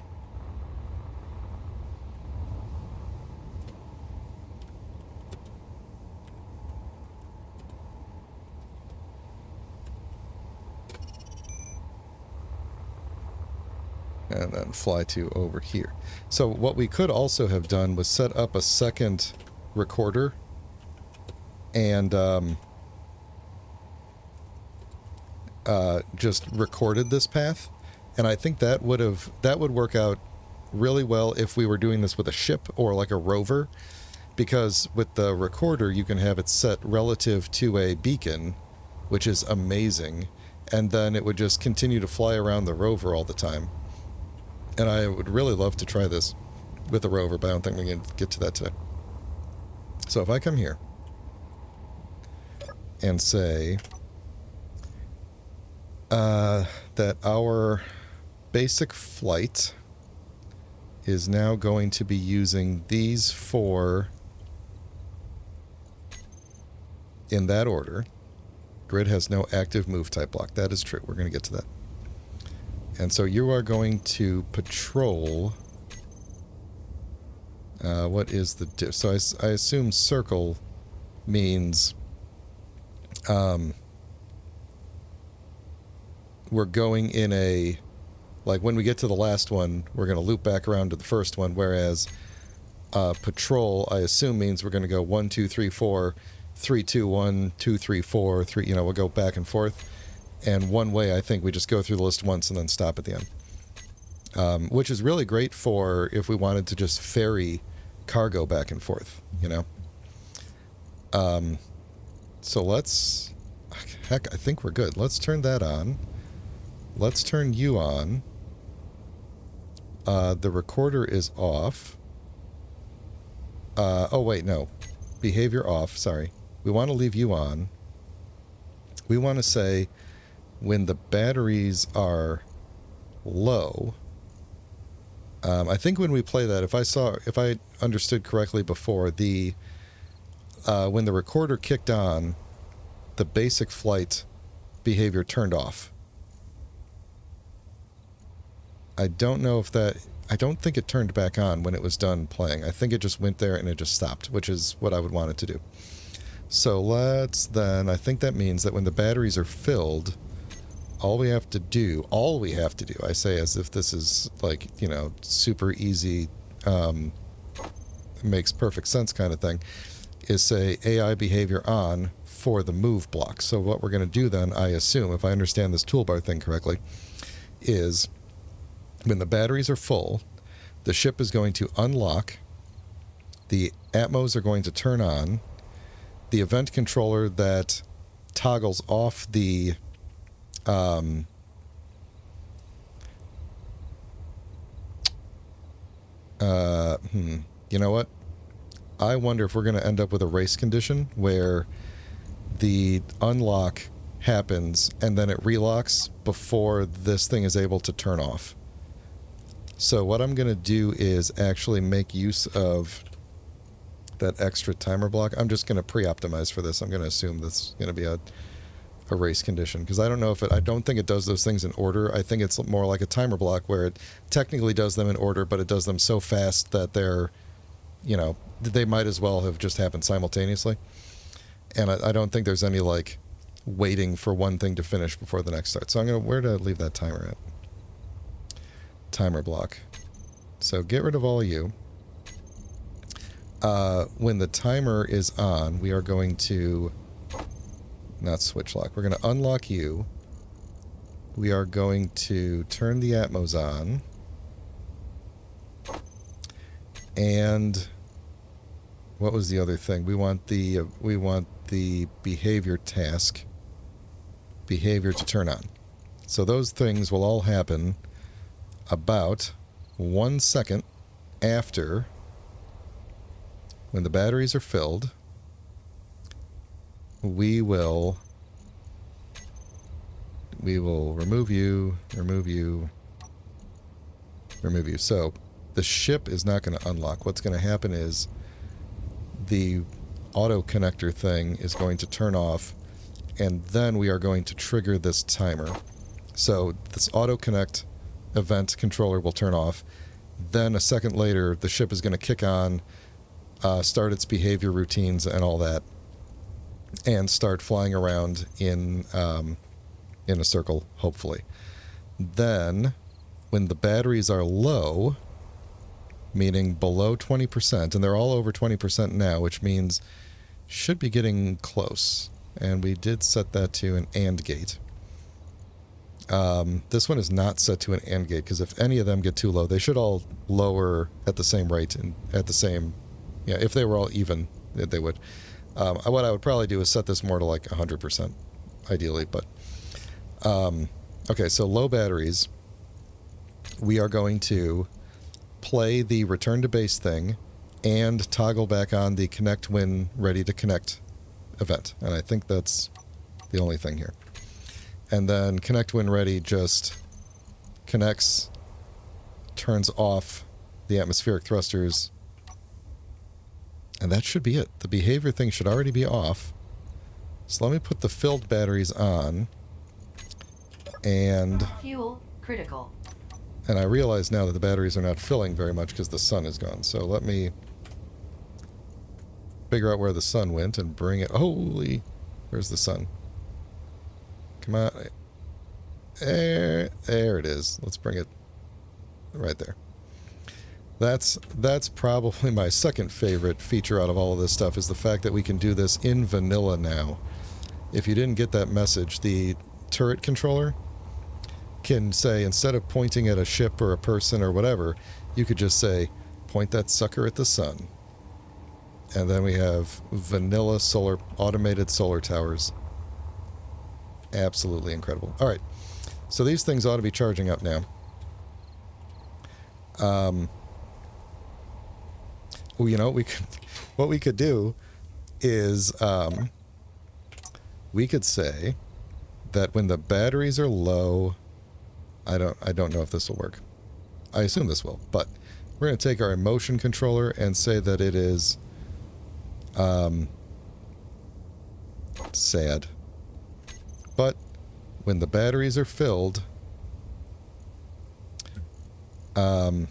And then fly to over here. So what we could also have done was set up a second recorder and just recorded this path. And I think that would work out really well if we were doing this with a ship or like a rover, because with the recorder you can have it set relative to a beacon, which is amazing, and then it would just continue to fly around the rover all the time. And I would really love to try this with a rover, but I don't think we can get to that today. So if I come here and say that our basic flight is now going to be using these 4 in that order. Grid has no active move type block. That is true. We're going to get to that. And so you are going to patrol. What is the so I assume circle means we're going in a, like when we get to the last one, we're going to loop back around to the first one, whereas patrol, I assume, means we're going to go 1, 2, 3, 4, 3, 2, 1, 2, 3, 4, 3, we'll go back and forth. And one way, I think we just go through the list once and then stop at the end. Which is really great for if we wanted to just ferry cargo back and forth, So let's... Heck, I think we're good. Let's turn that on. Let's turn you on. The recorder is off. Oh, wait, no. Behavior off, sorry. We want to leave you on. We want to say... when the batteries are low, I think when we play that, if I understood correctly before, when the recorder kicked on, the basic flight behavior turned off. I don't know if I don't think it turned back on when it was done playing. I think it just went there and it just stopped, which is what I would want it to do. So I think that means that when the batteries are filled, all we have to do, I say as if this is like, super easy, makes perfect sense kind of thing, is say AI behavior on for the move block. So what we're going to do then, I assume, if I understand this toolbar thing correctly, is When the batteries are full, the ship is going to unlock, the atmos are going to turn on, the event controller that toggles off the you know what? I wonder if we're going to end up with a race condition where the unlock happens and then it relocks before this thing is able to turn off. So what I'm going to do is actually make use of that extra timer block. I'm just going to pre-optimize for this. I'm going to assume this is going to be a race condition because I don't know if I don't think it does those things in order. I think it's more like a timer block where it technically does them in order, but it does them so fast that they're, they might as well have just happened simultaneously. And I don't think there's any like waiting for one thing to finish before the next starts. So where did I leave that timer at? Timer block. So get rid of all of you. When the timer is on, we are going to not switch lock. We're going to unlock you. We are going to turn the atmos on. And what was the other thing? We want the behavior task behavior to turn on. So those things will all happen about 1 second after when the batteries are filled. We will remove you. So the ship is not going to unlock. What's going to happen is the auto connector thing is going to turn off, and then we are going to trigger this timer. So this auto connect event controller will turn off. Then a second later, the ship is going to kick on, start its behavior routines and all that, and start flying around in a circle, hopefully. Then, when the batteries are low, meaning below 20%, and they're all over 20% now, which means should be getting close. And we did set that to an AND gate. This one is not set to an AND gate, because if any of them get too low, they should all lower at the same rate, and at the same, if they were all even, they would. What I would probably do is set this more to like 100%, ideally, but okay, so low batteries, we are going to play the return to base thing and toggle back on the connect when ready to connect event. And I think that's the only thing here. And then connect when ready just connects, turns off the atmospheric thrusters, and that should be it. The behavior thing should already be off. So let me put the filled batteries on. And Fuel critical. And I realize now that the batteries are not filling very much because the sun is gone. So let me figure out where the sun went and bring it. Holy, where's the sun? Come on. There it is. Let's bring it right there. That's probably my second favorite feature out of all of this stuff, is the fact that we can do this in vanilla now. If you didn't get that message, the turret controller can say, instead of pointing at a ship or a person or whatever, you could just say, point that sucker at the sun. And then we have vanilla automated solar towers. Absolutely incredible. All right. So these things ought to be charging up now. Well, what we could do is we could say that when the batteries are low, I don't know if this will work. I assume this will, but we're going to take our emotion controller and say that it is sad. But when the batteries are filled, when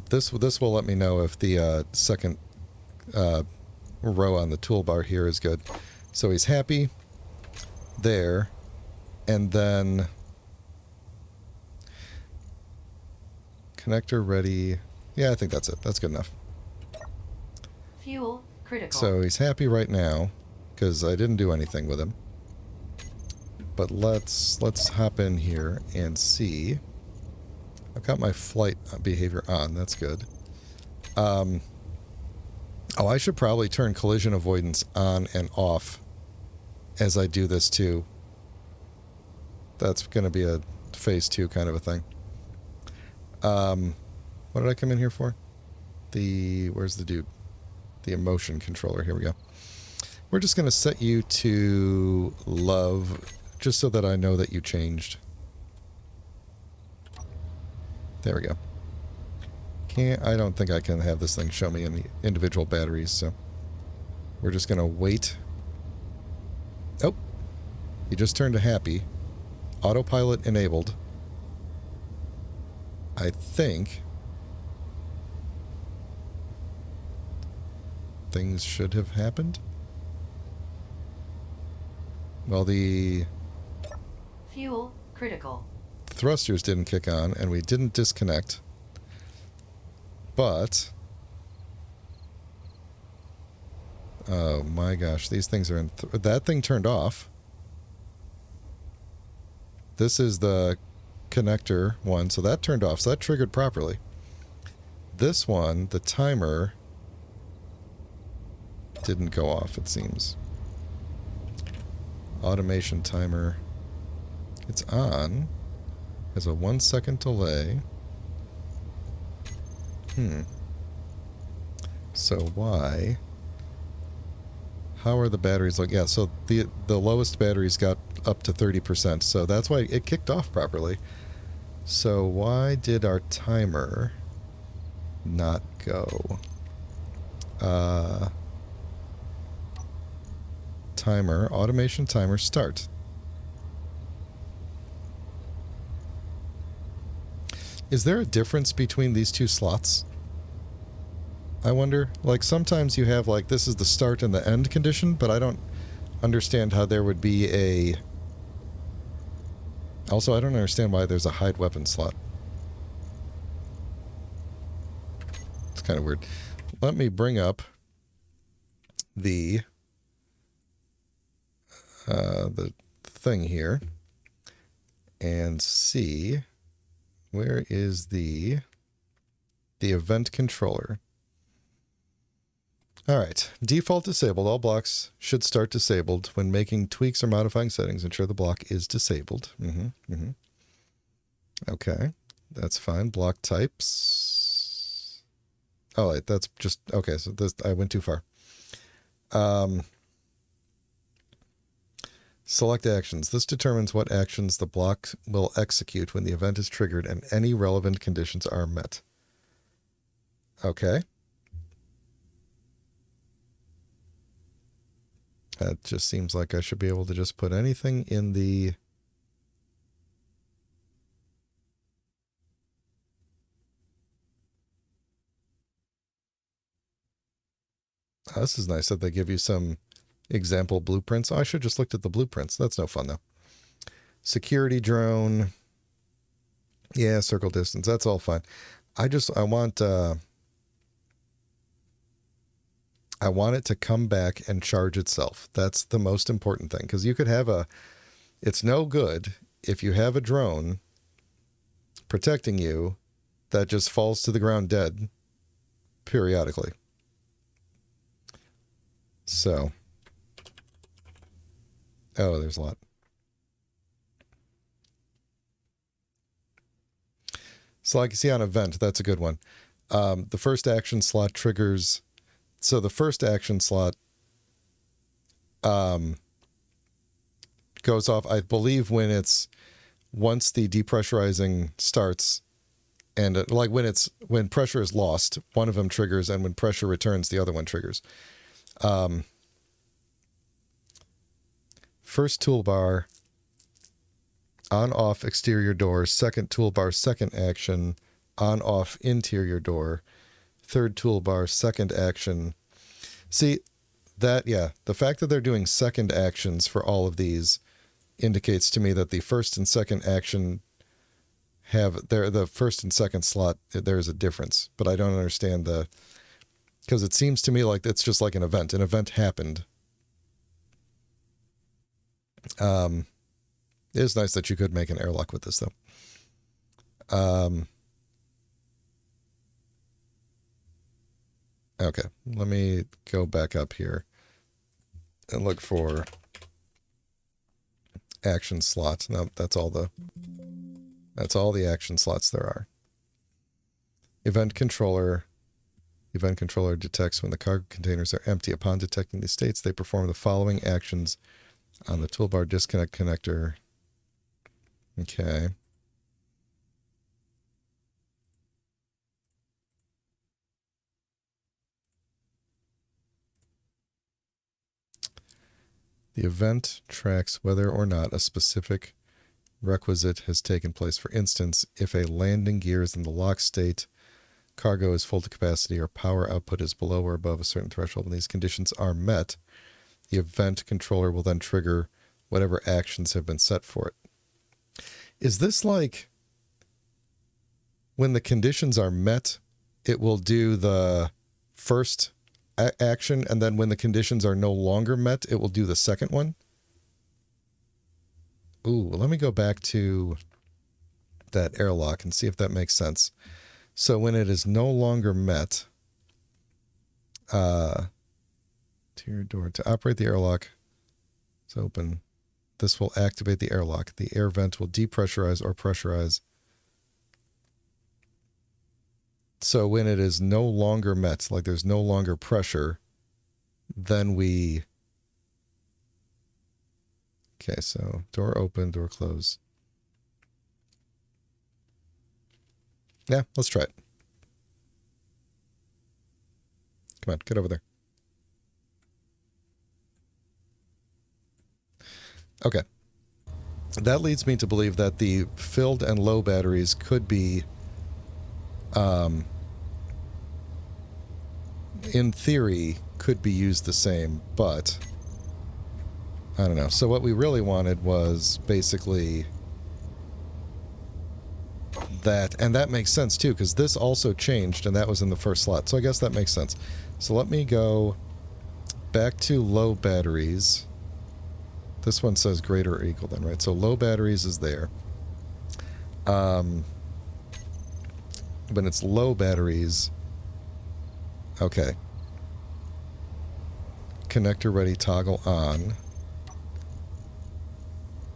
this will let me know if the second row on the toolbar here is good. So he's happy there, and then connector ready. Yeah, I think that's it. That's good enough. Fuel critical. So he's happy right now because I didn't do anything with him. but let's hop in here and see. I've got my flight behavior on. That's good. Oh, I should probably turn collision avoidance on and off as I do this too. That's going to be a phase 2 kind of a thing. What did I come in here for? Where's the dude? The emotion controller. Here we go. We're just going to set you to love, just so that I know that you changed. There we go. I don't think I can have this thing show me any individual batteries, so we're just going to wait. Oh, you just turned to happy. Autopilot enabled. I think things should have happened. Well, the Fuel critical. thrusters didn't kick on, and we didn't disconnect. But oh my gosh, these things are in... that thing turned off. This is the connector one, so that turned off, so that triggered properly. This one, the timer, didn't go off, it seems. Automation timer. It's on. Has a 1 second delay. So why? How are the batteries like? Yeah, so the lowest batteries got up to 30%, so that's why it kicked off properly. So why did our timer not go? Timer, automation timer, start. Is there a difference between these two slots? I wonder. Like, sometimes you have, like, this is the start and the end condition, but I don't understand how there would be a... Also, I don't understand why there's a hide weapon slot. It's kind of weird. Let me bring up the thing here and see... Where is the event controller? All right. Default disabled. All blocks should start disabled. When making tweaks or modifying settings, ensure the block is disabled. Okay. That's fine. Block types. Oh, wait, that's just... Okay, so this, I went too far. Select actions. This determines what actions the block will execute when the event is triggered and any relevant conditions are met. Okay. That just seems like I should be able to just put anything in the... Oh, this is nice that they give you some example blueprints. Oh, I should have just looked at the blueprints. That's no fun, though. Security drone. Yeah, circle distance. That's all fine. I want it to come back and charge itself. That's the most important thing. Because you could have it's no good if you have a drone protecting you that just falls to the ground dead periodically. So... Oh, there's a lot. So like you see on event, that's a good one. The first action slot triggers... So the first action slot goes off, I believe, when once the depressurizing starts, and like when pressure is lost, one of them triggers, and when pressure returns, the other one triggers. First toolbar, on-off exterior door. Second toolbar, second action, on-off interior door. Third toolbar, second action. See, the fact that they're doing second actions for all of these indicates to me that the first and second action the first and second slot, there's a difference. But I don't understand because it seems to me like it's just like an event. An event happened. It is nice that you could make an airlock with this, though. Okay, let me go back up here and look for action slots. No, that's all the action slots there are. Event controller detects when the cargo containers are empty. Upon detecting these states, they perform the following actions on the toolbar. Disconnect connector. Okay. The event tracks whether or not a specific requisite has taken place. For instance, if a landing gear is in the lock state, cargo is full to capacity, or power output is below or above a certain threshold, and these conditions are met, the event controller will then trigger whatever actions have been set for it. Is this like when the conditions are met, it will do the first action, and then when the conditions are no longer met, it will do the second one? Ooh, let me go back to that airlock and see if that makes sense. So when it is no longer met, to your door, to operate the airlock, it's open. This will activate the airlock. The air vent will depressurize or pressurize. So when it is no longer met, like there's no longer pressure, then we... Okay, so door open, door close. Yeah, let's try it. Come on, get over there. Okay. That leads me to believe that the filled and low batteries could be, in theory, could be used the same, but I don't know. So what we really wanted was basically that, and that makes sense too, because this also changed, and that was in the first slot. So I guess that makes sense. So let me go back to low batteries. This one says greater or equal then, right? So low batteries is there. When it's low batteries, okay. Connector ready, toggle on.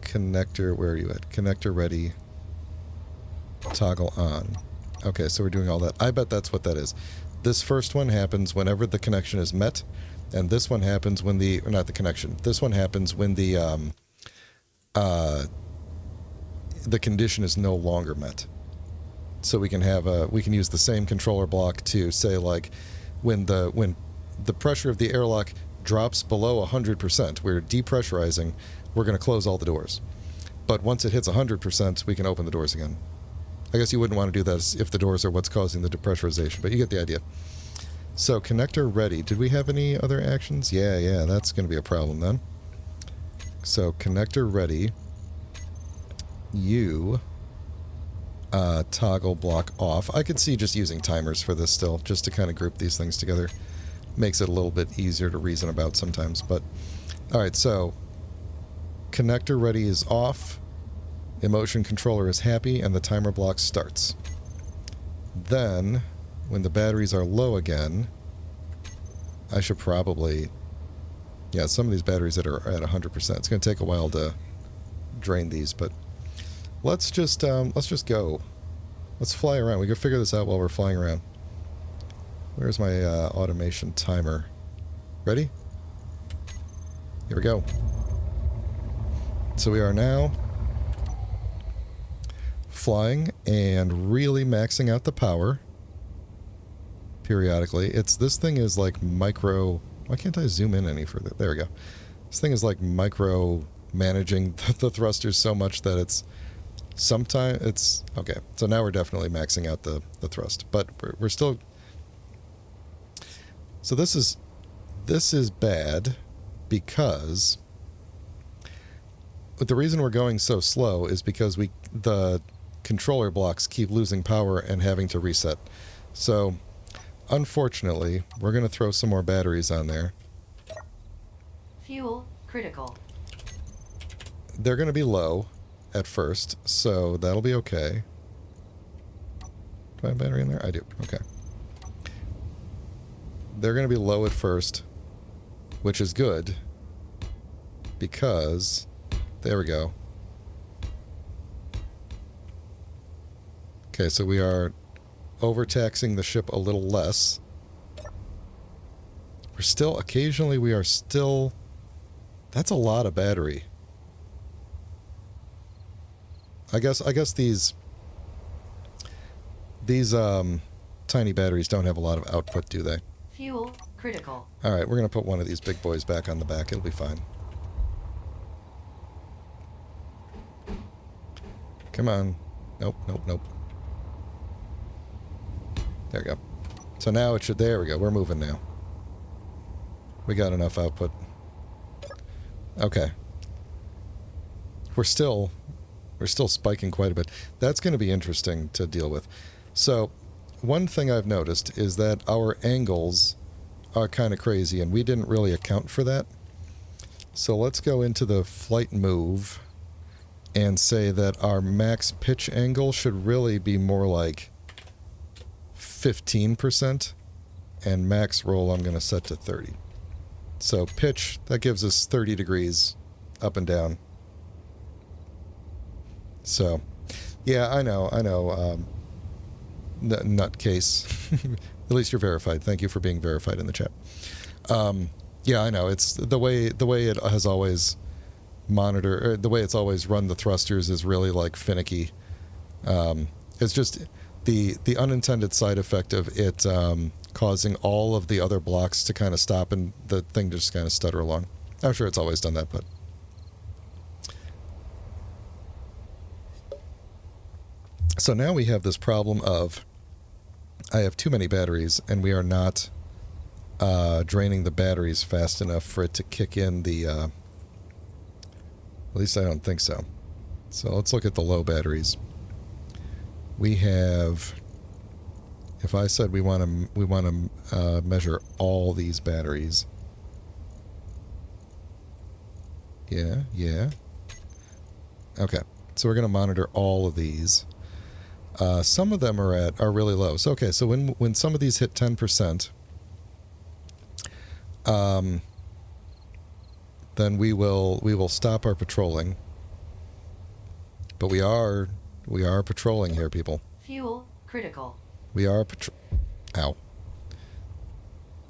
Connector, where are you at? Connector ready, toggle on. Okay, so we're doing all that. I bet that's what that is. This first one happens whenever the connection is met, and this one happens when the, or not the connection, this one happens when the condition is no longer met. So we can have a, we can use the same controller block to say, like, when the pressure of the airlock drops below 100%, we're depressurizing, we're going to close all the doors. But once it hits 100%, we can open the doors again. I guess you wouldn't want to do that if the doors are what's causing the depressurization, but you get the idea. So connector ready. Did we have any other actions? Yeah, that's going to be a problem then. So connector ready. You toggle block off. I could see just using timers for this still, just to kind of group these things together. Makes it a little bit easier to reason about sometimes. But all right, so connector ready is off. Emotion controller is happy, and the timer block starts. Then, when the batteries are low again, I should probably... Yeah, some of these batteries that are at 100%. It's going to take a while to drain these, but let's just go. Let's fly around. We can figure this out while we're flying around. Where's my automation timer? Ready? Here we go. So we are now flying and really maxing out the power periodically. This thing is like micro... Why can't I zoom in any further? There we go. This thing is like micro managing the thrusters so much that it's sometimes it's okay. So now we're definitely maxing out the thrust, but we're still... So this is bad because the reason we're going so slow is because the controller blocks keep losing power and having to reset. So unfortunately, we're going to throw some more batteries on there. Fuel critical. They're going to be low. at first, so that'll be okay. Do I have battery in there? I do. Okay. They're going to be low at first, which is good, because... There we go. Okay, so we are overtaxing the ship a little less. We're still... Occasionally we are still... That's a lot of battery. I guess these tiny batteries don't have a lot of output, do they? Fuel critical. All right, we're going to put one of these big boys back on the back. It'll be fine. Come on. Nope, nope, nope. There we go. So now it should... There we go. We're moving now. We got enough output. Okay. We're still spiking quite a bit. That's going to be interesting to deal with. So, one thing I've noticed is that our angles are kind of crazy, and we didn't really account for that. So let's go into the flight move and say that our max pitch angle should really be more like 15%, and max roll I'm going to set to 30. So pitch, that gives us 30 degrees up and down. So, yeah, I know, nutcase. At least you're verified. Thank you for being verified in the chat. Yeah, I know. It's the way it has always the way it's always run the thrusters is really like finicky. It's just the unintended side effect of it causing all of the other blocks to kind of stop and the thing to just kind of stutter along. I'm sure it's always done that, but. So now we have this problem of I have too many batteries and we are not draining the batteries fast enough for it to kick in the... at least I don't think so. So let's look at the low batteries. We have... If I said we want to measure all these batteries... Yeah. Okay, so we're going to monitor all of these. Some of them are really low. So okay, so when some of these hit 10%, then we will stop our patrolling. But we are patrolling here, people. Fuel critical. We are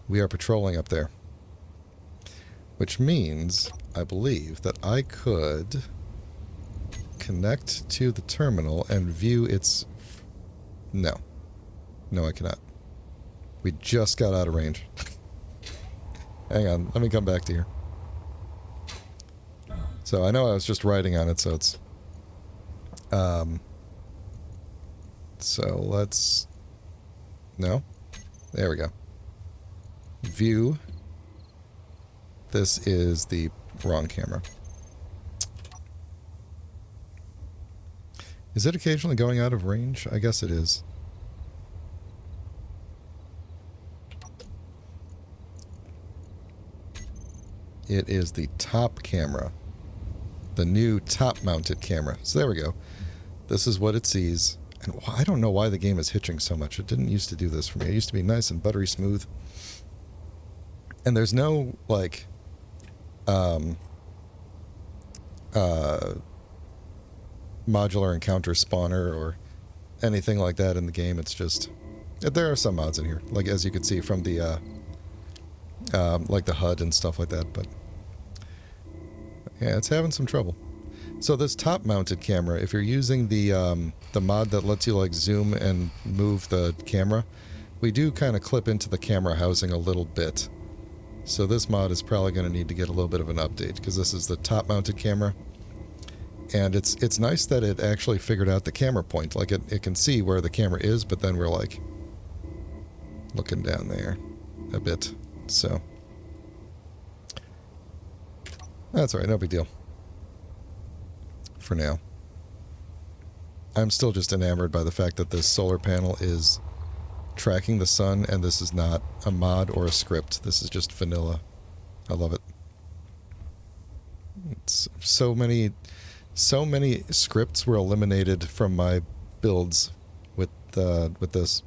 We are patrolling up there. Which means, I believe, that I could connect to the terminal and view its... No, I cannot. We just got out of range. Hang on, let me come back to here. So I know I was just writing on it, so it's... So let's... No? There we go. View. This is the wrong camera. Is it occasionally going out of range? I guess it is. It is the top camera. The new top-mounted camera. So there we go. This is what it sees. And I don't know why the game is hitching so much. It didn't used to do this for me. It used to be nice and buttery smooth. And there's no, like... modular encounter spawner or anything like that in the game. It's just... There are some mods in here, like as you can see from the like the HUD and stuff like that, but yeah, it's having some trouble. So this top-mounted camera, if you're using the mod that lets you like zoom and move the camera, we do kind of clip into the camera housing a little bit. So this mod is probably going to need to get a little bit of an update, because this is the top-mounted camera. And it's nice that it actually figured out the camera point. Like, it can see where the camera is, but then we're, like, looking down there a bit. So, that's all right. No big deal. For now. I'm still just enamored by the fact that this solar panel is tracking the sun, and this is not a mod or a script. This is just vanilla. I love it. It's so many So many scripts were eliminated from my builds with this.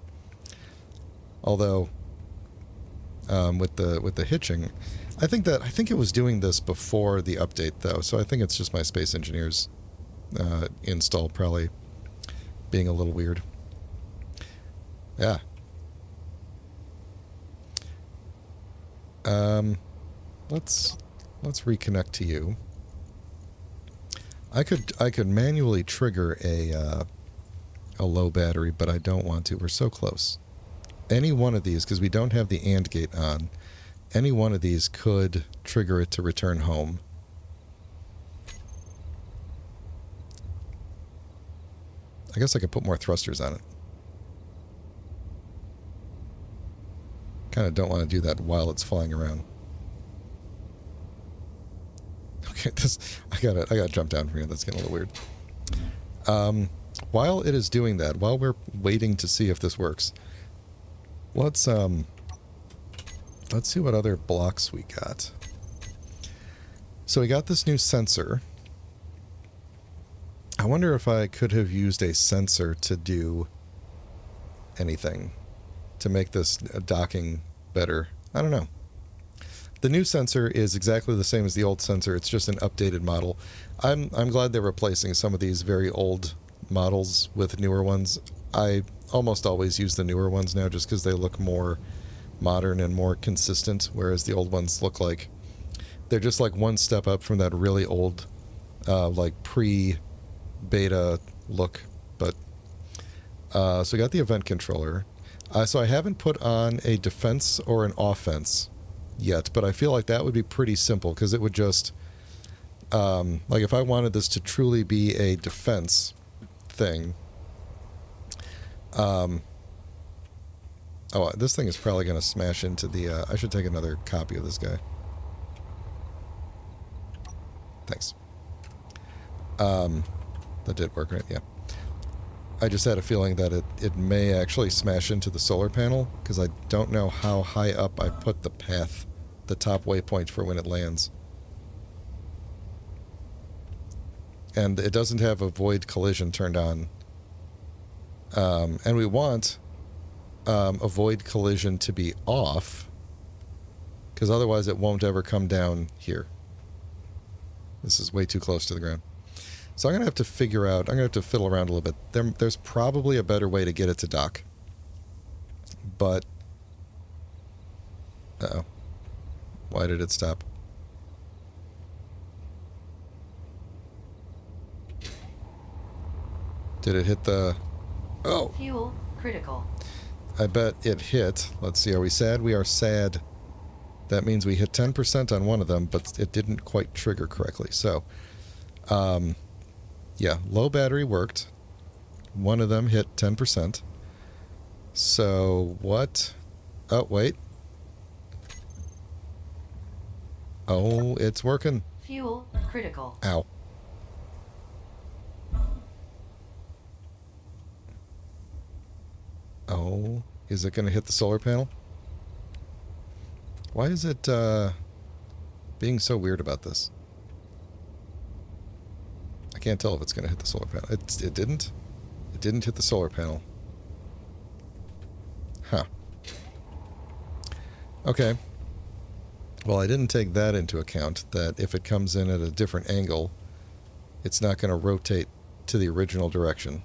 Although with the hitching, I think it was doing this before the update though, so I think it's just my Space Engineers install probably being a little weird. Yeah. Let's reconnect to you. I could manually trigger a low battery, but I don't want to. We're so close. Any one of these, because we don't have the AND gate on, any one of these could trigger it to return home. I guess I could put more thrusters on it. Kind of don't want to do that while it's flying around. Okay, I gotta jump down from here. That's getting a little weird. While it is doing that, while we're waiting to see if this works, let's see what other blocks we got. So we got this new sensor. I wonder if I could have used a sensor to do anything to make this docking better. I don't know. The new sensor is exactly the same as the old sensor. It's just an updated model. I'm glad they're replacing some of these very old models with newer ones. I almost always use the newer ones now just because they look more modern and more consistent, whereas the old ones look like they're just like one step up from that really old like pre-beta look. But so we got the event controller. So I haven't put on a defense or an offense yet, but I feel like that would be pretty simple because it would just like if I wanted this to truly be a defense thing. Oh, this thing is probably going to smash into the... I should take another copy of this guy. Thanks. That did work, right? Yeah. I just had a feeling that it may actually smash into the solar panel, because I don't know how high up I put the path, the top waypoint for when it lands. And it doesn't have avoid collision turned on. And we want avoid collision to be off, because otherwise it won't ever come down here. This is way too close to the ground. So I'm going to have to figure out, I'm going to have to fiddle around a little bit. There's probably a better way to get it to dock. But, uh-oh. Why did it stop? Did it hit the... Oh! Fuel critical. I bet it hit. Let's see, are we sad? We are sad. That means we hit 10% on one of them, but it didn't quite trigger correctly. So, yeah, low battery worked. One of them hit 10%. So, what? Oh, wait. Oh, it's working. Fuel critical. Ow. Oh, is it going to hit the solar panel? Why is it being so weird about this? I can't tell if it's going to hit the solar panel. It didn't. It didn't hit the solar panel. Huh. Okay. Well, I didn't take that into account, that if it comes in at a different angle, it's not going to rotate to the original direction.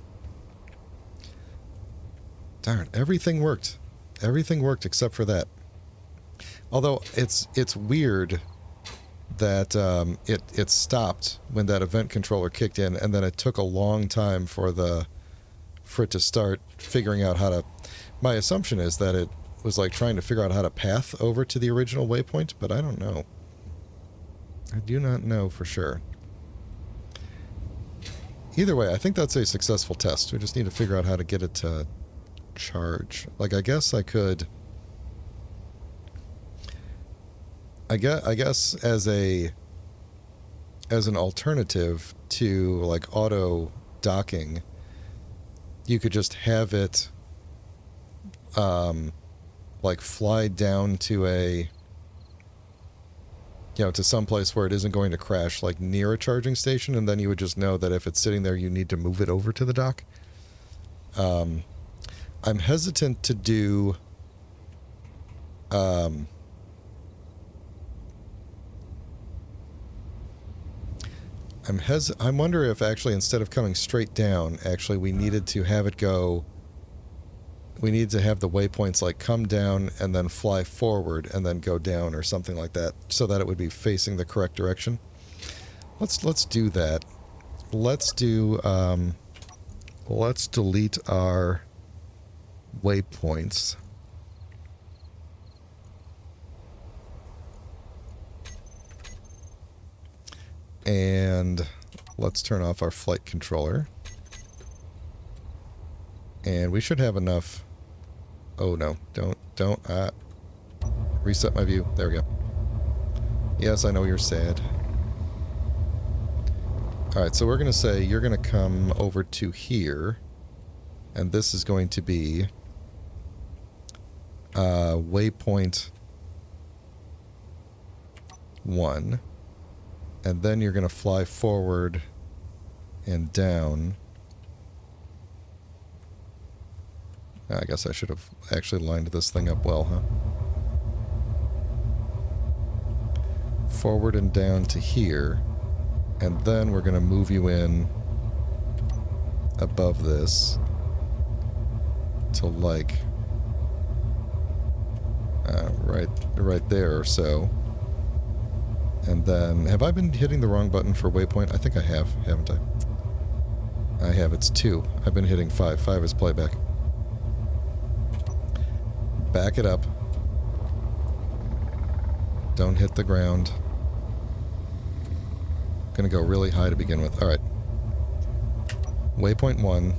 Darn, everything worked. Everything worked except for that. Although it's weird that it stopped when that event controller kicked in, and then it took a long time for it to start figuring out how to... My assumption is that it was like trying to figure out how to path over to the original waypoint, but I don't know. I do not know for sure. Either way, I think that's a successful test. We just need to figure out how to get it to charge. Like, I guess I could... I guess as an alternative to like auto docking, you could just have it like fly down to a to some place where it isn't going to crash, like near a charging station, and then you would just know that if it's sitting there, you need to move it over to the dock. I'm hesitant to do. I wonder if actually instead of coming straight down, actually we needed to have it go. We need to have the waypoints like come down and then fly forward and then go down or something like that, so that it would be facing the correct direction. Let's do that. Let's do. Let's delete our waypoints. And let's turn off our flight controller. And we should have enough. Oh no, don't reset my view. There we go. Yes, I know you're sad. Alright, so we're going to say you're going to come over to here. And this is going to be waypoint 1. And then you're going to fly forward and down. I guess I should have actually lined this thing up well, huh? Forward and down to here. And then we're going to move you in above this to like right there or so. And then, have I been hitting the wrong button for waypoint? I think I have, haven't I? I have, it's 2. I've been hitting 5. 5 is playback. Back it up. Don't hit the ground. Gonna go really high to begin with. Alright. Waypoint 1.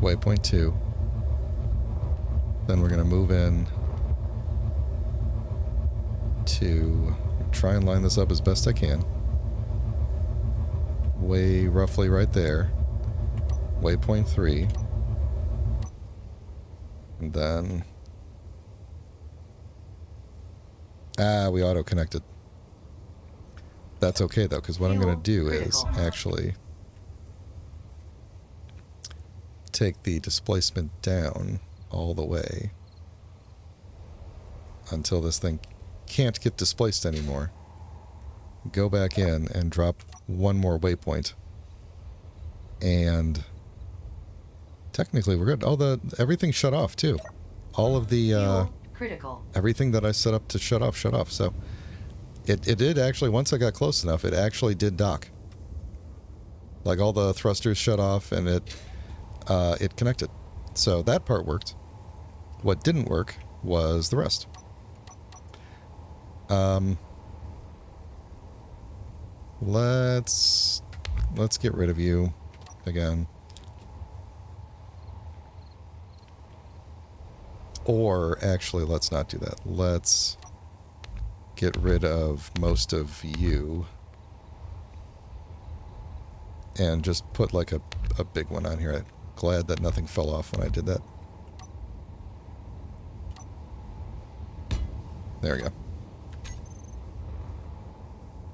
Waypoint 2. Then we're going to move in to try and line this up as best I can. Way roughly right there. Waypoint 3. And then... we auto-connected. That's okay, though, because what I'm going to do is actually take the displacement down all the way until this thing can't get displaced anymore. Go back in and drop one more waypoint. And technically we're good. Oh, everything shut off too. All of the critical. Everything that I set up to shut off. So it did actually, once I got close enough, it actually did dock. Like all the thrusters shut off and it connected. So that part worked. What didn't work was the rest. Let's get rid of you again. Or actually, let's not do that. Let's get rid of most of you and just put like a big one on here. I'm glad that nothing fell off when I did that. There we go.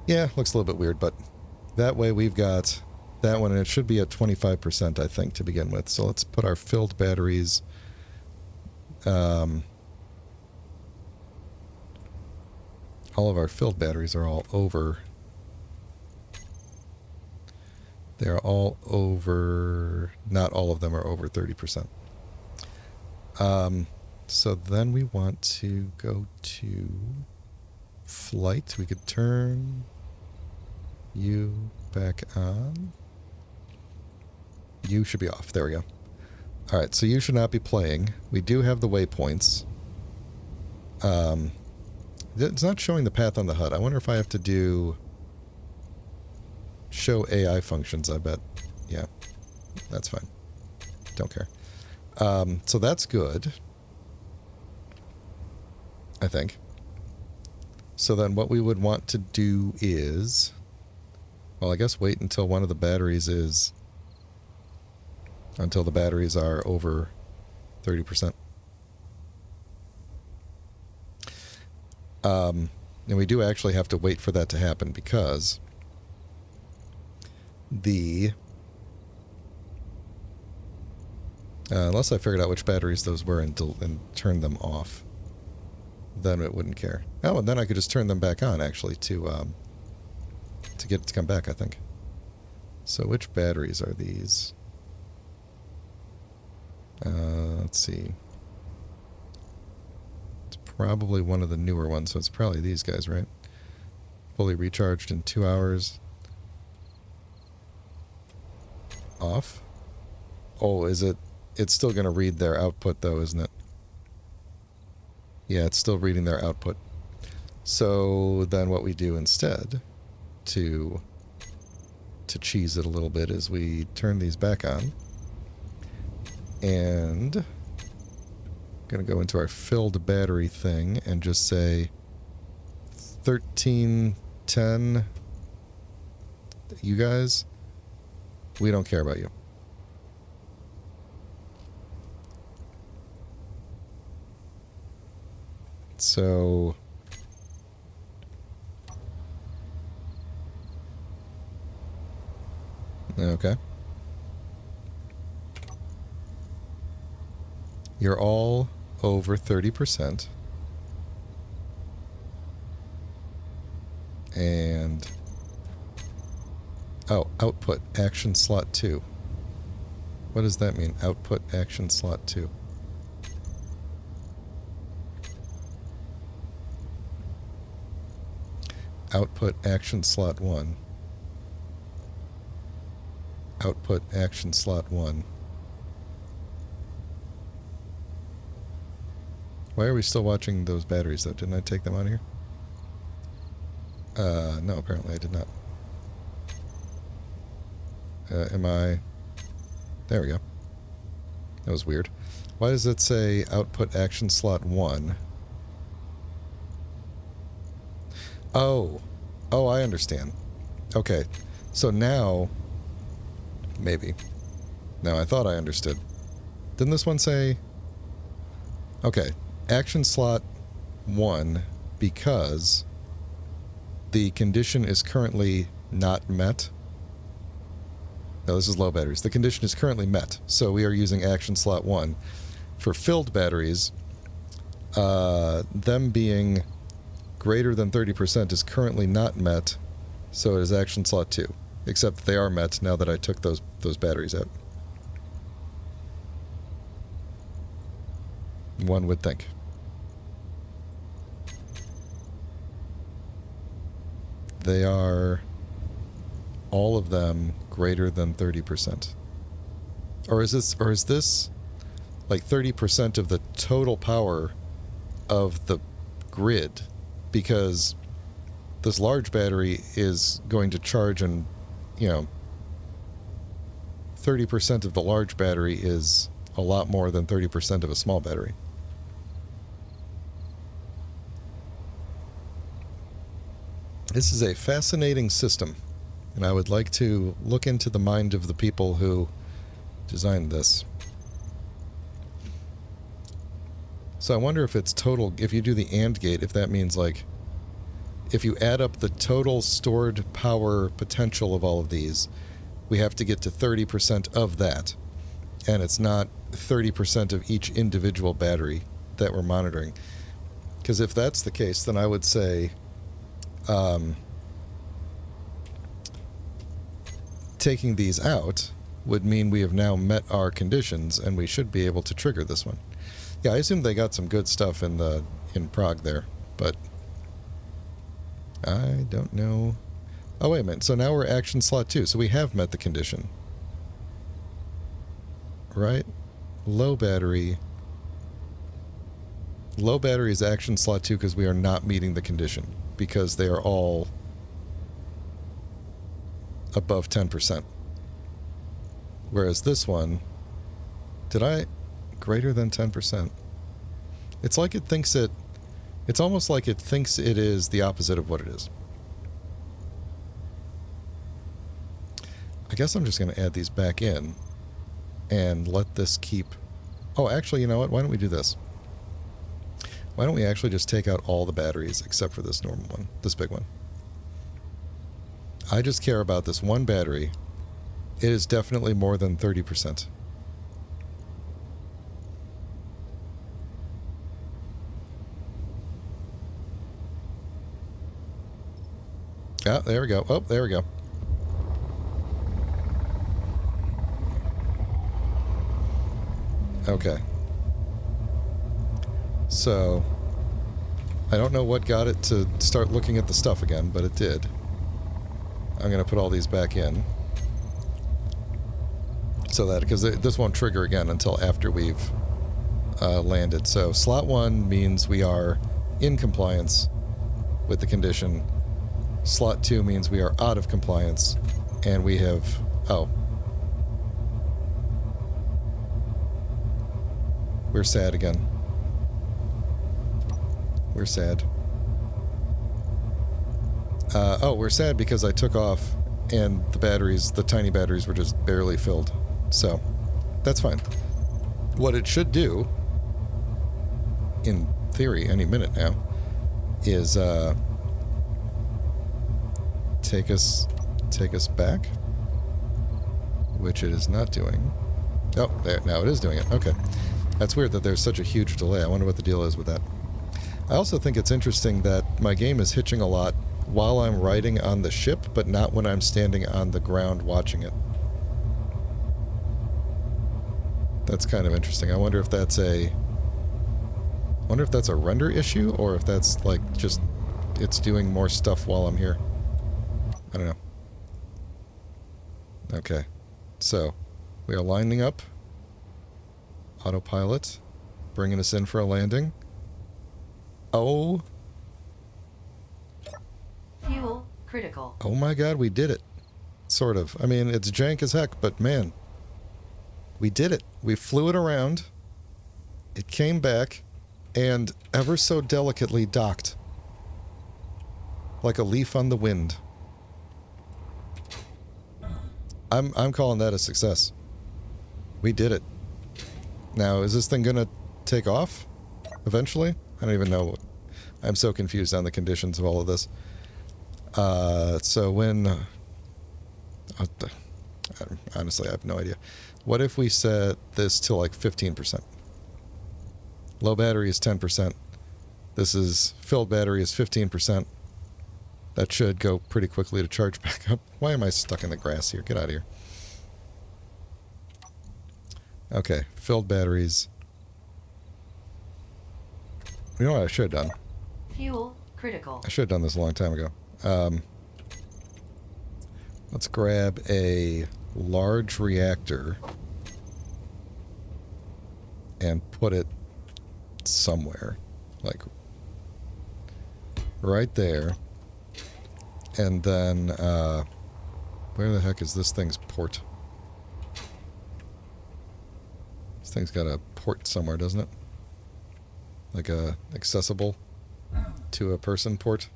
Yeah, looks a little bit weird, but that way we've got that one, and it should be at 25%, I think, to begin with. So let's put our filled batteries. All of our filled batteries are all over. They're all over. Not all of them are over 30%. So then we want to go to flight. We could turn you back on. You should be off. There we go. Alright, so you should not be playing. We do have the waypoints. It's not showing the path on the HUD. I wonder if I have to do show AI functions, I bet. Yeah, that's fine. Don't care. So that's good, I think. So then what we would want to do is Well, I guess wait until one of the batteries is... Until the batteries are over 30%. And we do actually have to wait for that to happen because the... unless I figured out which batteries those were and turned them off, then it wouldn't care. Oh, and then I could just turn them back on, actually, to get it to come back, I think. So which batteries are these? Let's see. It's probably one of the newer ones, so it's probably these guys, right? Fully recharged in 2 hours. Off? Oh, is it? It's still going to read their output, though, isn't it? Yeah, it's still reading their output. So then what we do instead to cheese it a little bit is we turn these back on. And going to go into our filled battery thing and just say 1310. You guys, we don't care about you. So okay. You're all over 30%. And oh, output action slot 2. What does that mean? Output action slot 2. Output action slot 1. Output action slot 1. Why are we still watching those batteries, though? Didn't I take them out of here? No, apparently I did not. Am I... There we go. That was weird. Why does it say output action slot 1? Oh. Oh, I understand. Okay. So now... Maybe. No, I thought I understood. Didn't this one say... Okay. Action slot 1 because the condition is currently not met. No, this is low batteries. The condition is currently met, so we are using action slot 1. For filled batteries, them being greater than 30% is currently not met, so it is action slot 2. Except that they are met now that I took those batteries out. One would think. They are, all of them, greater than 30%. Or is this like 30% of the total power of the grid? Because this large battery is going to charge, and 30% of the large battery is a lot more than 30% of a small battery. This is a fascinating system, and I would like to look into the mind of the people who designed this. So I wonder if it's total, if you do the AND gate, if that means like, if you add up the total stored power potential of all of these, we have to get to 30% of that. And it's not 30% of each individual battery that we're monitoring. Because if that's the case, then I would say taking these out would mean we have now met our conditions and we should be able to trigger this one. Yeah, I assume they got some good stuff in Prague there, but I don't know. Oh, wait a minute. So now we're action slot 2. So we have met the condition. Right? Low battery. Low battery is action slot 2 because we are not meeting the condition. Because they are all above 10%. Whereas this one... Did I... Greater than 10%. It's like it thinks it... It's almost like it thinks it is the opposite of what it is. I guess I'm just going to add these back in and let this keep... Oh, actually, you know what? Why don't we do this? Why don't we actually just take out all the batteries except for this normal one, this big one? I just care about this one battery. It is definitely more than 30%. Ah, there we go. Oh, there we go. Okay. So, I don't know what got it to start looking at the stuff again, but it did. I'm going to put all these back in. So that, because this won't trigger again until after we've landed. So, slot 1 means we are in compliance with the condition. Slot 2 means we are out of compliance. And we have... Oh. We're sad again. We're sad. Oh, we're sad because I took off and the batteries, the tiny batteries, were just barely filled. So, that's fine. What it should do, in theory, any minute now, is take us back, which it is not doing. Oh, there, now it is doing it. Okay. That's weird that there's such a huge delay. I wonder what the deal is with that. I also think it's interesting that my game is hitching a lot while I'm riding on the ship, but not when I'm standing on the ground watching it. That's kind of interesting. I wonder if that's a render issue, or if that's like just it's doing more stuff while I'm here. I don't know. Okay. So, we are lining up. Autopilot, bringing us in for a landing. Oh. Fuel critical. Oh my god, we did it. Sort of. I mean, it's jank as heck, but man. We did it. We flew it around. It came back, and ever so delicately docked. Like a leaf on the wind. I'm calling that a success. We did it. Now, is this thing gonna take off eventually? I don't even know. I'm so confused on the conditions of all of this. So when... honestly, I have no idea. What if we set this to like 15%? Low battery is 10%. This is... filled battery is 15%. That should go pretty quickly to charge back up. Why am I stuck in the grass here? Get out of here. Okay, filled batteries. You know what I should have done? Fuel critical. I should have done this a long time ago. Let's grab a large reactor and put it somewhere. Like, right there. And then, where the heck is this thing's port? This thing's got a port somewhere, doesn't it? Like a accessible to a person port.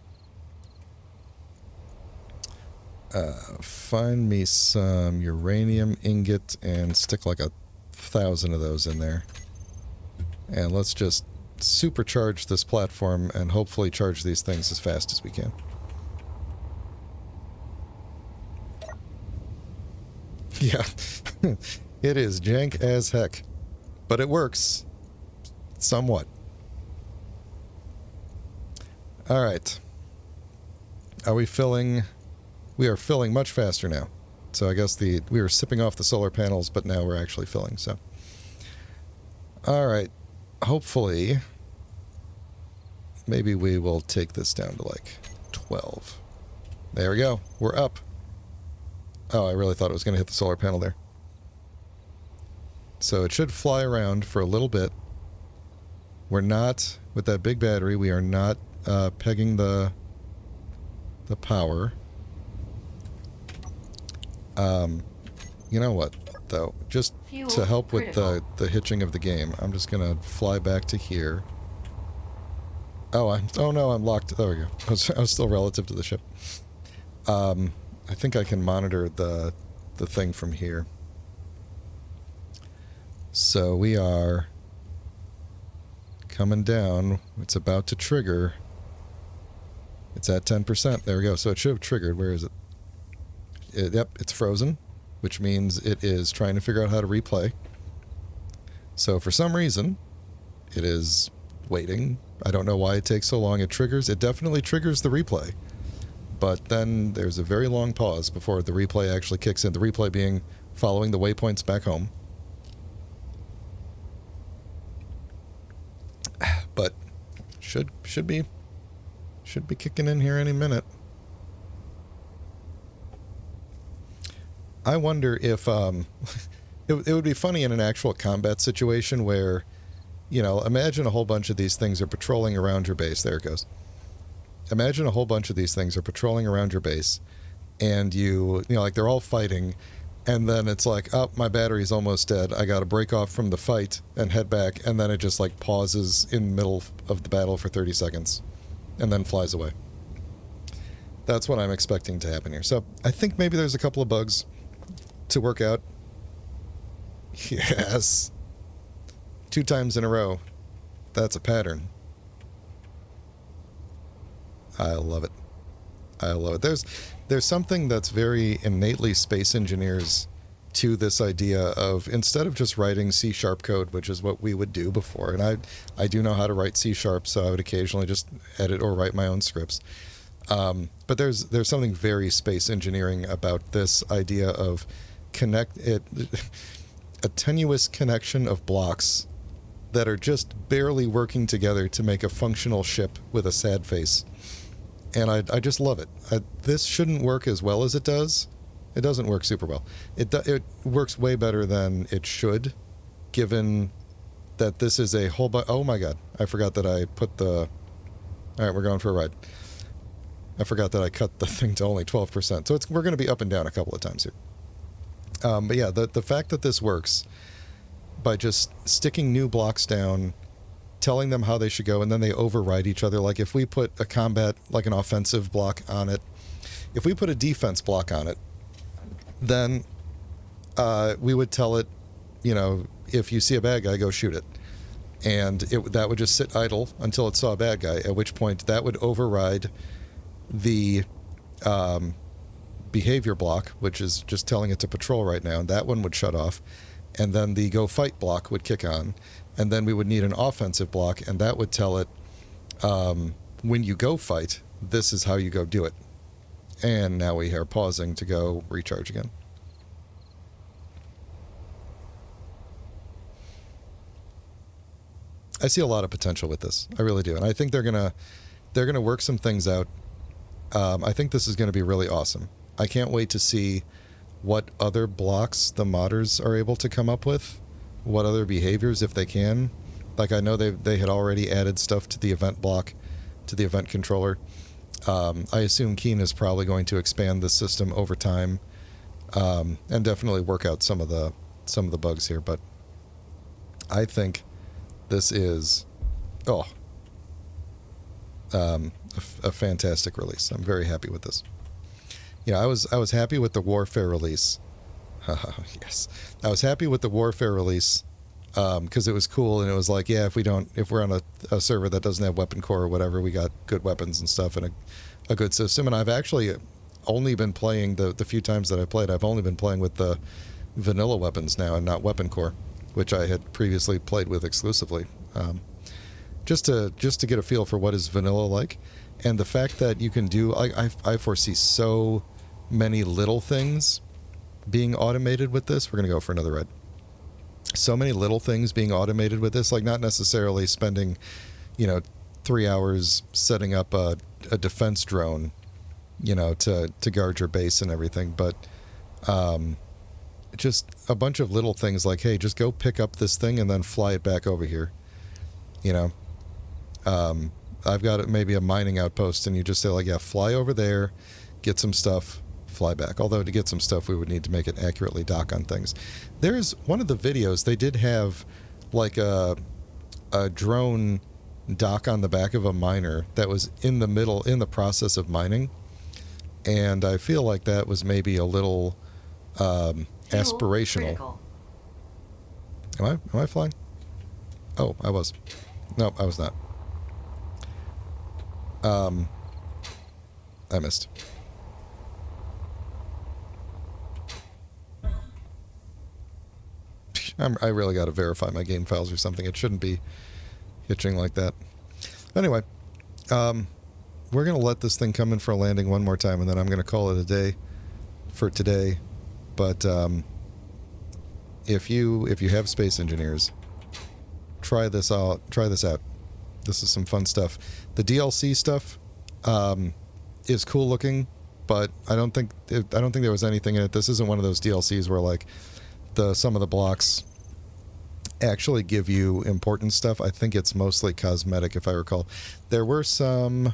Find me some uranium ingot and stick like 1,000 of those in there. And let's just supercharge this platform and hopefully charge these things as fast as we can. Yeah, it is jank as heck. But it works. Somewhat. Alright. Are we filling... We are filling much faster now. So I guess we were sipping off the solar panels, but now we're actually filling, so... Alright. Hopefully... Maybe we will take this down to like 12. There we go. We're up. Oh, I really thought it was going to hit the solar panel there. So it should fly around for a little bit. We're not, with that big battery, we are not pegging the power. You know what, though? Just Fuel to help critical. with the hitching of the game, I'm just going to fly back to here. Oh, no, I'm locked. There we go. I was still relative to the ship. I think I can monitor the the thing from here. So we are coming down. It's about to trigger. It's at 10%. There we go. So it should have triggered. Where is it? Yep, it's frozen, which means it is trying to figure out how to replay. So for some reason, it is waiting. I don't know why it takes so long. It triggers. It definitely triggers the replay. But then there's a very long pause before the replay actually kicks in. The replay being following the waypoints back home. But should be kicking in here any minute. I wonder if it would be funny in an actual combat situation where, imagine a whole bunch of these things are patrolling around your base. There it goes. Imagine a whole bunch of these things are patrolling around your base, and like they're all fighting, and then it's like, oh, my battery's almost dead. I got to break off from the fight and head back, and then it just like pauses in the middle of the battle for 30 seconds, and then flies away. That's what I'm expecting to happen here. So I think maybe there's a couple of bugs to work out. Yes. 2 times in a row. That's a pattern. I love it. I love it. There's something that's very innately space engineers to this idea of, instead of just writing C# code, which is what we would do before, and I do know how to write C#, so I would occasionally just edit or write my own scripts. But there's something very space engineering about this idea of a tenuous connection of blocks that are just barely working together to make a functional ship with a sad face. And I just love it. This shouldn't work as well as it does. It doesn't work super well. It works way better than it should, given that this is a whole bunch. Oh my God, I forgot that I put the... All right, we're going for a ride. I forgot that I cut the thing to only 12%. So we're going to be up and down a couple of times here. But yeah, the fact that this works by just sticking new blocks down, telling them how they should go, and then they override each other. Like if we put a combat, like an offensive block on it, if we put a defense block on it, then we would tell it, if you see a bad guy, go shoot it. And that would just sit idle until it saw a bad guy, at which point that would override the behavior block, which is just telling it to patrol right now, and that one would shut off. And then the go fight block would kick on. And then we would need an offensive block, and that would tell it, when you go fight, this is how you go do it. And now we are pausing to go recharge again. I see a lot of potential with this. I really do. And I think they're gonna work some things out. I think this is going to be really awesome. I can't wait to see what other blocks the modders are able to come up with, what other behaviors, if they can. Like, I know they had already added stuff to the event block, to the event controller. I assume Keen is probably going to expand the system over time, and definitely work out some of the bugs here. But I think this is a fantastic release. I'm very happy with this. I was happy with the Warfare release. Yes, I was happy with the Warfare release because it was cool, and it was like, yeah, if we're on a server that doesn't have weapon core or whatever, we got good weapons and stuff and a good system. And I've actually only been playing the few times that I played. I've only been playing with the vanilla weapons now and not weapon core, which I had previously played with exclusively. Just to get a feel for what is vanilla like, and the fact that you can do, I foresee so many little things being automated with this. We're gonna go for another ride. So many little things being automated with this, like not necessarily spending, 3 hours setting up a defense drone, to guard your base and everything, but just a bunch of little things like, hey, just go pick up this thing and then fly it back over here. I've got maybe a mining outpost, and you just say, like, yeah, fly over there, get some stuff, fly back. Although to get some stuff, we would need to make it accurately dock on things. There's one of the videos, they did have like a drone dock on the back of a miner that was in the process of mining. And I feel like that was maybe a little Fuel aspirational. critical. Am I flying? Oh, I was. No, I was not. I missed. I really got to verify my game files or something. It shouldn't be hitching like that. Anyway, we're going to let this thing come in for a landing one more time, and then I'm going to call it a day for today. But if you have space engineers, try this out. This is some fun stuff. The DLC stuff is cool looking, but I don't think there was anything in it. This isn't one of those DLCs where like some of the blocks actually give you important stuff. I think it's mostly cosmetic, if I recall. There were some.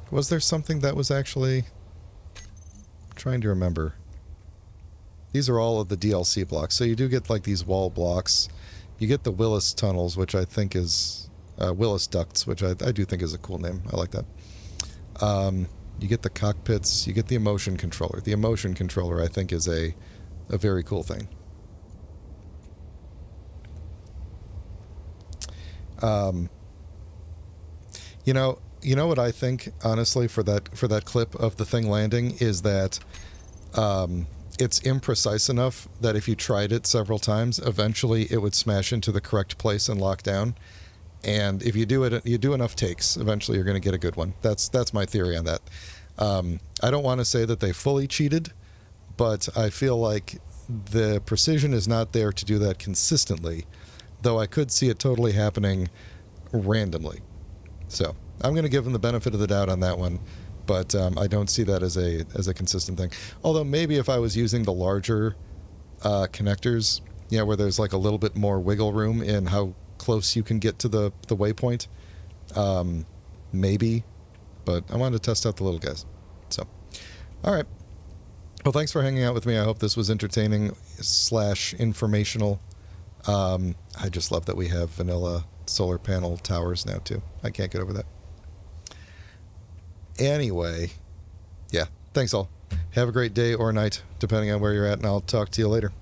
Was there something that was actually? I'm trying to remember. These are all of the DLC blocks. So you do get like these wall blocks. You get the Willis tunnels, which I think is Willis ducts, which I do think is a cool name. I like that. You get the cockpits. You get the emotion controller. The emotion controller, I think, is a very cool thing. You know what I think, honestly, for that clip of the thing landing is that it's imprecise enough that if you tried it several times, eventually it would smash into the correct place and lock down. And if you do enough takes, eventually you're going to get a good one. That's my theory on that. I don't want to say that they fully cheated, but I feel like the precision is not there to do that consistently, though I could see it totally happening randomly. So I'm going to give them the benefit of the doubt on that one, but I don't see that as a consistent thing. Although maybe if I was using the larger connectors, where there's like a little bit more wiggle room in how close you can get to the waypoint, maybe, but I wanted to test out the little guys. So, all right. Well, thanks for hanging out with me. I hope this was entertaining / informational. I just love that we have vanilla solar panel towers now, too. I can't get over that. Anyway, yeah, thanks all. Have a great day or night, depending on where you're at, and I'll talk to you later.